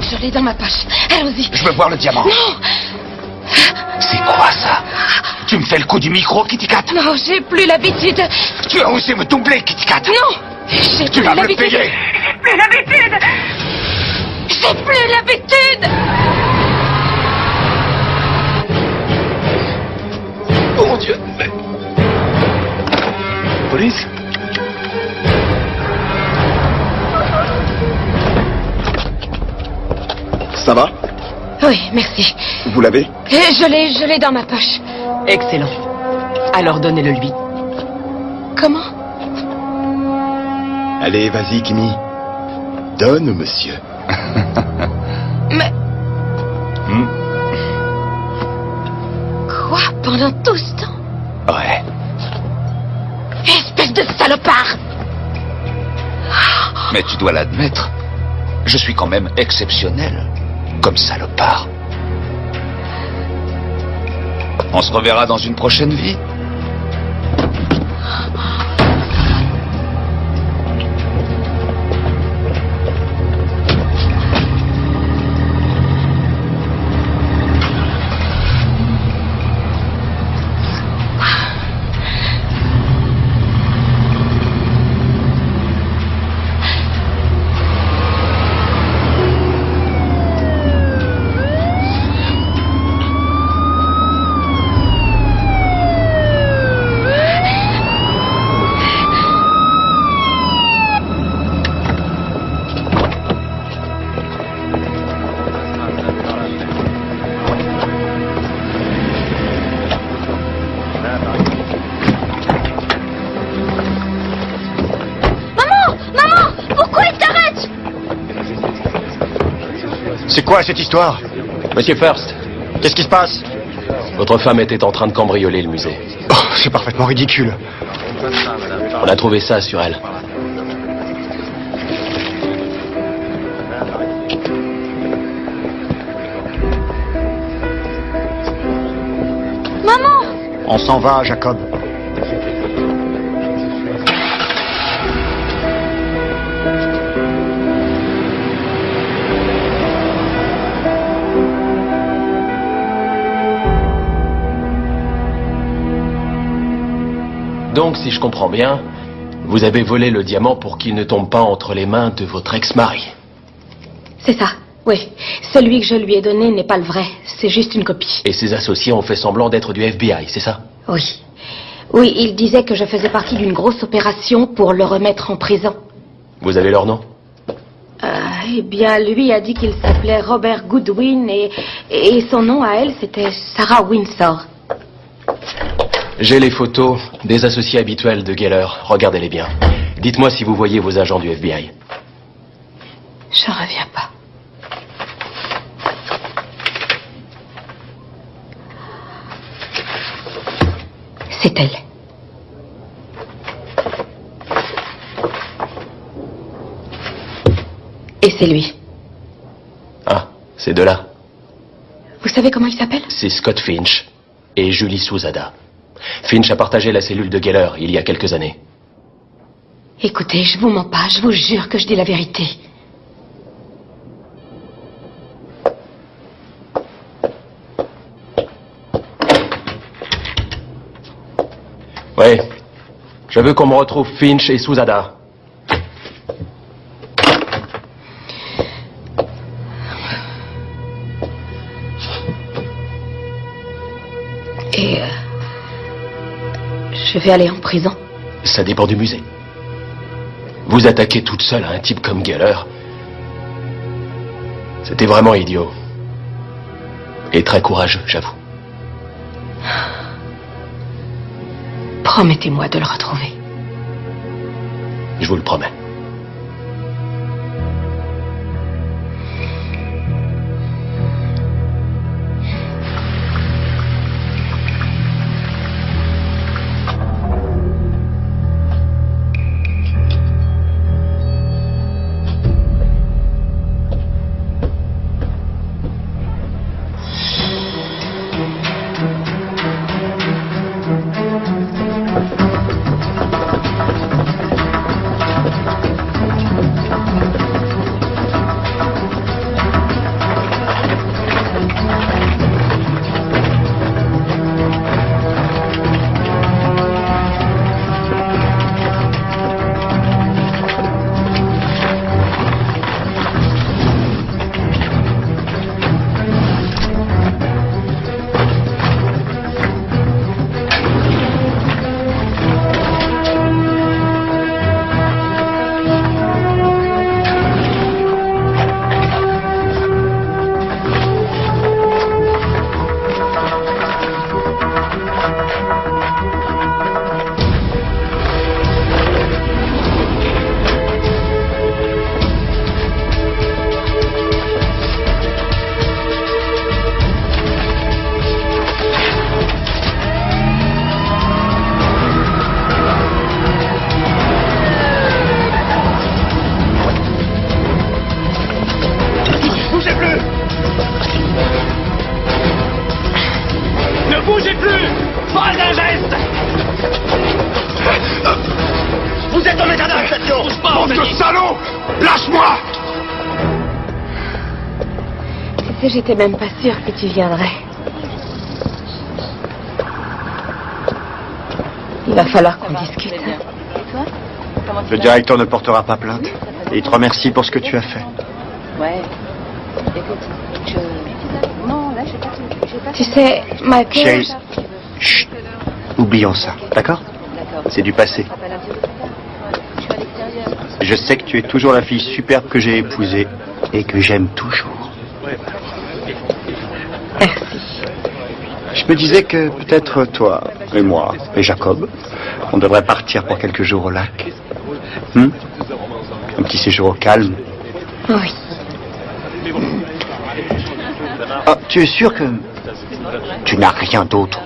Je l'ai dans ma poche. Allons-y. Je veux voir le diamant. Non. C'est quoi ça? Tu me fais le coup du micro, Kitty Cat? Non, j'ai plus l'habitude. Tu as osé me doubler, Kitty Cat? Non. J'ai Tu plus vas me le l'habitude. payer. J'ai plus l'habitude. J'ai plus l'habitude. Oh mon Dieu, mais... Police? Ça va? Oui, merci. Vous l'avez? Je l'ai dans ma poche. Excellent. Alors donnez-le lui. Comment? Allez, vas-y, Kimi. Donne, monsieur. Mais... Pendant tout ce temps? Ouais. Espèce de salopard! Mais tu dois l'admettre, je suis quand même exceptionnel, comme salopard. On se reverra dans une prochaine vie. C'est quoi cette histoire? Monsieur First. Qu'est-ce qui se passe? Votre femme était en train de cambrioler le musée. Oh, c'est parfaitement ridicule. On a trouvé ça sur elle. Maman! On s'en va, Jacob. Donc, si je comprends bien, vous avez volé le diamant pour qu'il ne tombe pas entre les mains de votre ex-mari. C'est ça, oui. Celui que je lui ai donné n'est pas le vrai, c'est juste une copie. Et ses associés ont fait semblant d'être du FBI, c'est ça? Oui. Oui, il disait que je faisais partie d'une grosse opération pour le remettre en prison. Vous avez leur nom? Eh bien, lui a dit qu'il s'appelait Robert Goodwin et son nom à elle, c'était Sarah Windsor. J'ai les photos des associés habituels de Geller. Regardez-les bien. Dites-moi si vous voyez vos agents du FBI. Je reviens pas. C'est elle. Et c'est lui. Ah, ces deux-là. Vous savez comment il s'appelle? C'est Scott Finch et Julie Souzada. Finch a partagé la cellule de Geller il y a quelques années. Écoutez, je vous mens pas, je vous jure que je dis la vérité. Oui. Je veux qu'on me retrouve Finch et Souzada. Et je vais aller en prison. Ça dépend du musée. Vous attaquez toute seule à un type comme Geller. C'était vraiment idiot. Et très courageux, j'avoue. Promettez-moi de le retrouver. Je vous le promets. plus! Pas un geste! Vous êtes en état d'arrestation! Bande de salauds! Lâche-moi! Tu sais, j'étais même pas sûre que tu viendrais. Il va falloir qu'on discute. Le directeur ne portera pas plainte. Et il te remercie pour ce que tu as fait. Ouais. Écoute, non, là, j'ai pas tout. Tu sais, Michael... Chérie, chut, oublions ça, d'accord? C'est du passé. Je sais que tu es toujours la fille superbe que j'ai épousée et que j'aime toujours. Merci. Je me disais que peut-être toi et moi et Jacob, on devrait partir pour quelques jours au lac. Un petit séjour au calme. Oui. Ah, tu es sûr que tu n'as rien d'autre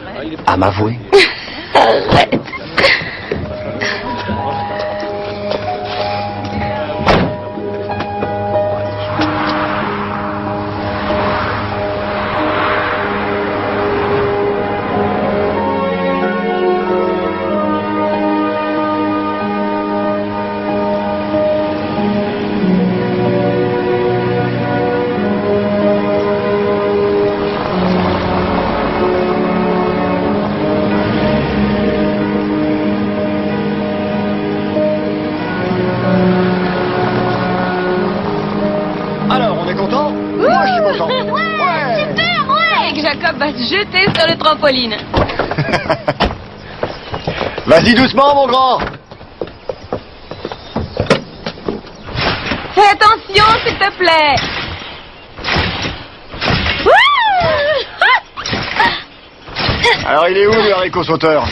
à m'avouer? Arrête. Jeter sur le trampoline. Vas-y doucement, mon grand. Fais attention, s'il te plaît. Alors, il est où, le haricot sauteur?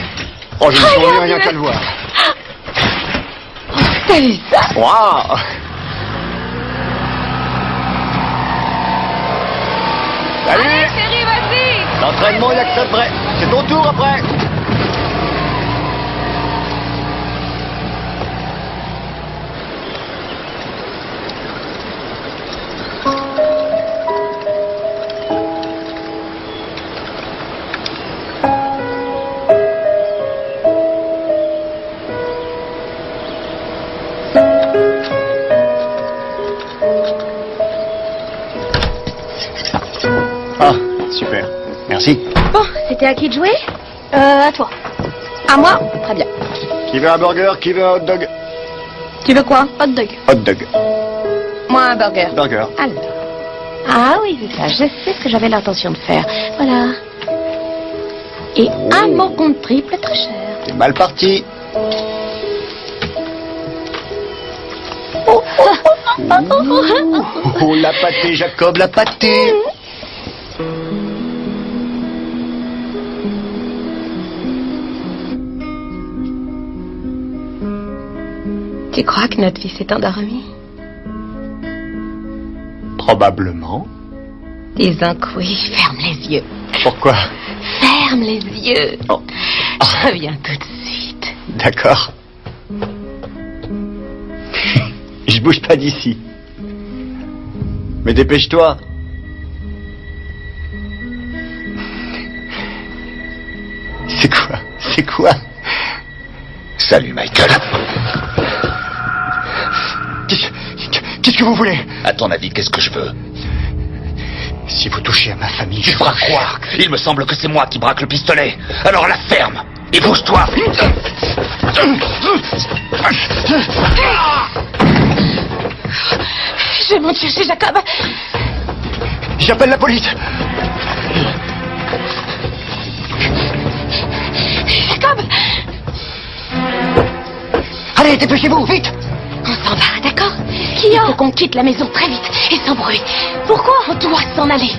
Oh, je ne souris rien qu'à le voir. T'as vu ça? Waouh! Salut! Allez, chérie, vas-y! L'entraînement, il n'y a que ça de vrai. C'est ton tour après. Ah, super. Merci. Bon, c'était à qui de jouer? À toi. À moi? Très bien. Qui veut un burger? Qui veut un hot dog? Tu veux quoi? Hot dog. Hot dog. Moi, un burger. Burger. Alors. Ah oui, c'est ça. Je sais ce que j'avais l'intention de faire. Voilà. Et un bon compte triple très cher. C'est mal parti. Oh, la pâtée, Jacob, la pâtée. Tu crois que notre vie s'est endormie? Probablement. Disons que oui, ferme les yeux. Pourquoi? Ferme les yeux. Oh. Je reviens tout de suite. D'accord. Je bouge pas d'ici. Mais dépêche-toi. C'est quoi? C'est quoi? Salut, Michael. Qu'est-ce que vous voulez? À ton avis, qu'est-ce que je veux? Si vous touchez à ma famille, Tu crois quoi? Il me semble que c'est moi qui braque le pistolet. Alors la ferme et bouge-toi. Je vais monter chercher Jacob. J'appelle la police. Jacob! Allez, dépêchez-vous, vite! On s'en va, d'accord? Il faut qu'on quitte la maison très vite et sans bruit. Pourquoi? On doit s'en aller.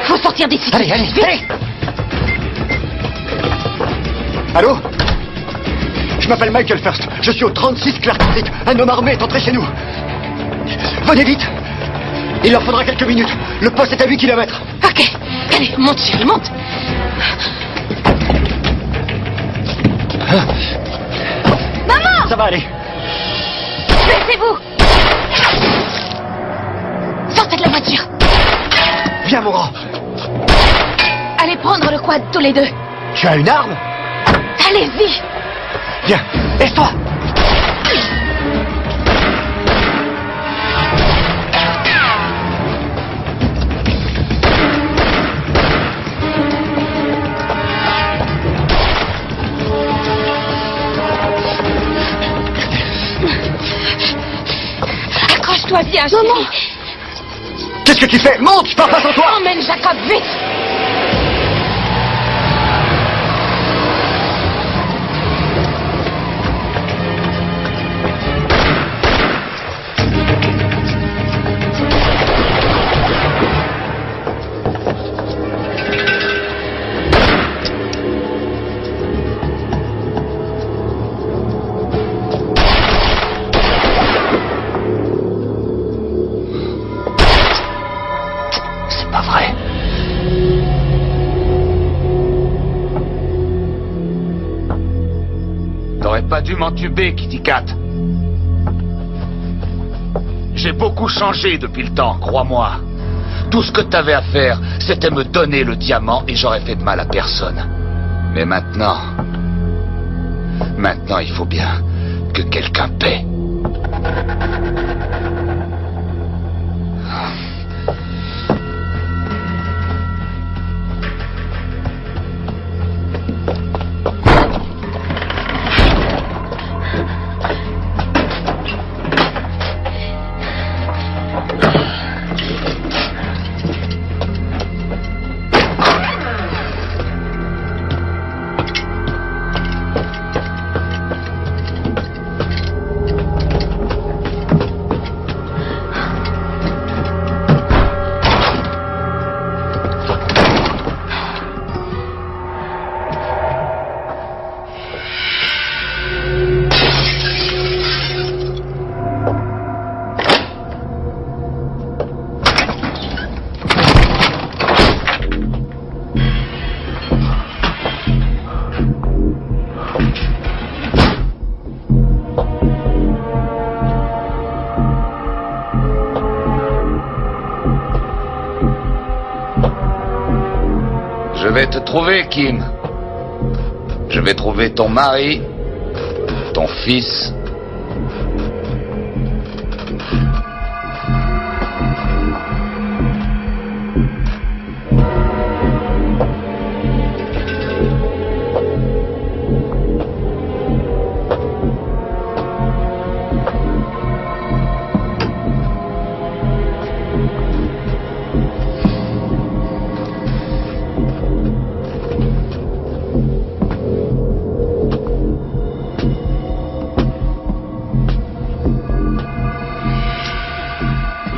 Faut sortir d'ici. Allez, allez, vite. allez! Allô? Je m'appelle Michael First. Je suis au 36 Clark Street. Un homme armé est entré chez nous. Venez vite! Il leur faudra quelques minutes. Le poste est à 8 km. Ok. Allez, monte, chérie, monte. Maman! Ça va aller. Laissez-vous! Sortez de la voiture! Viens, mon grand. Allez prendre le quad tous les deux. Tu as une arme? Allez-y. Viens, laisse-toi. Accroche-toi bien, Maman. chérie. Qu'est-ce que tu fais? Monte, je pars pas sans toi. Emmène Jacob, vite. T'aurais pas dû m'entuber, Kitty Cat. J'ai beaucoup changé depuis le temps, crois-moi. Tout ce que t'avais à faire, c'était me donner le diamant et j'aurais fait de mal à personne. Mais maintenant... Maintenant, il faut bien que quelqu'un paie. Je vais te trouver, Kim. Je vais trouver ton mari, ton fils.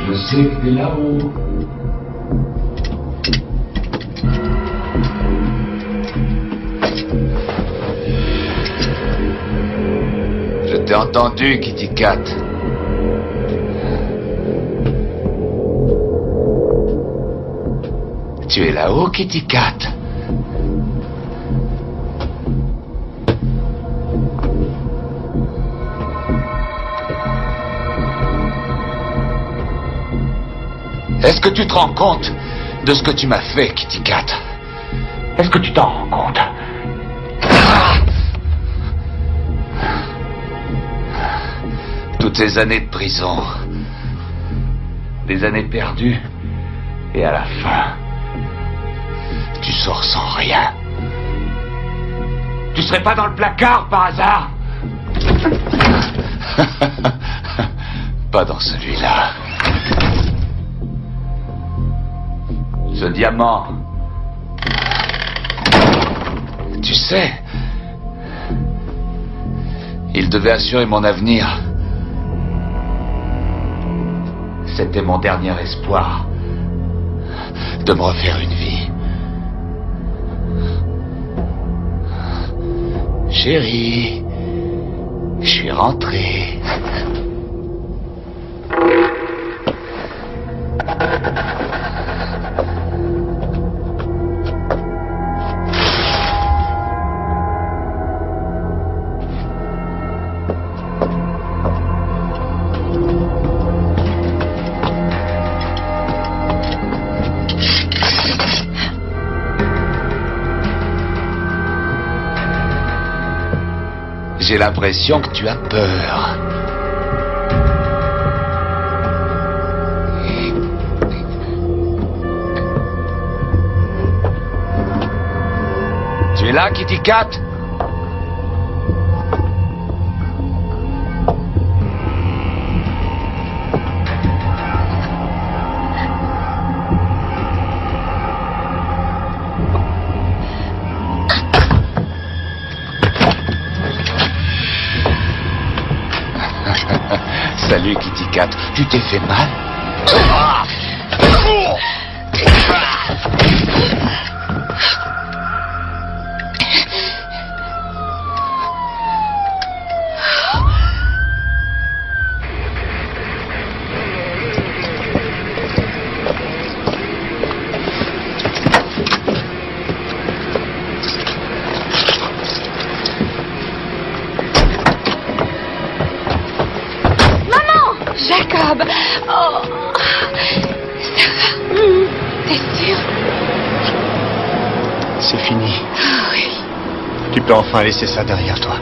Je sais que t'es là-haut. Je t'ai entendu, Kitty Cat. Tu es là-haut, Kitty Cat. Est-ce que tu te rends compte de ce que tu m'as fait, Kitty Cat? Est-ce que tu t'en rends compte? Toutes ces années de prison, des années perdues, et à la fin, tu sors sans rien. Tu serais pas dans le placard par hasard? Pas dans celui-là. Ce diamant, tu sais, il devait assurer mon avenir. C'était mon dernier espoir de me refaire une vie. Chérie, je suis rentré. j'ai l'impression que tu as peur. Tu es là, Kitty Cat? Salut, Kitty Cat. Tu t'es fait mal? Jacob! Oh! Ça va? T'es sûr? C'est fini. Ah oui. Tu peux enfin laisser ça derrière toi.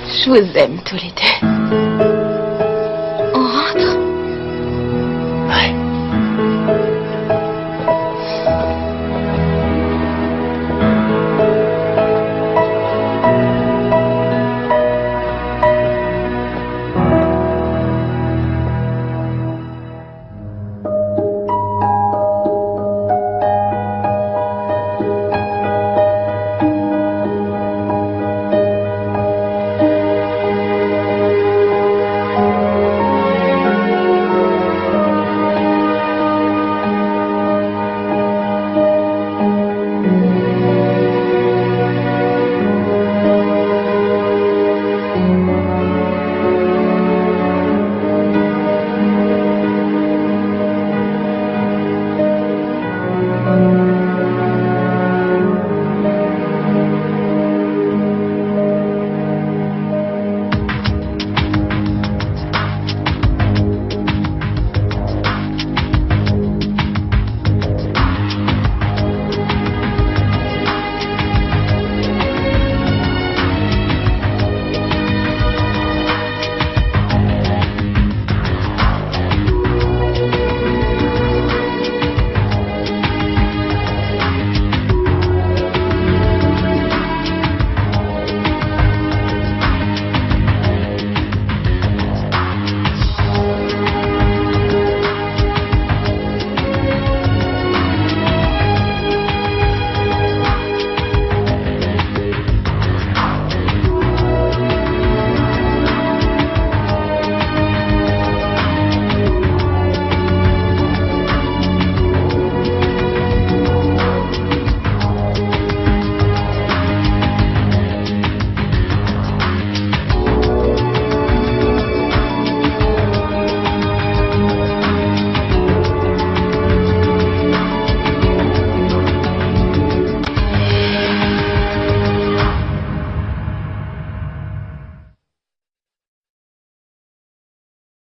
Je vous aime tous les deux.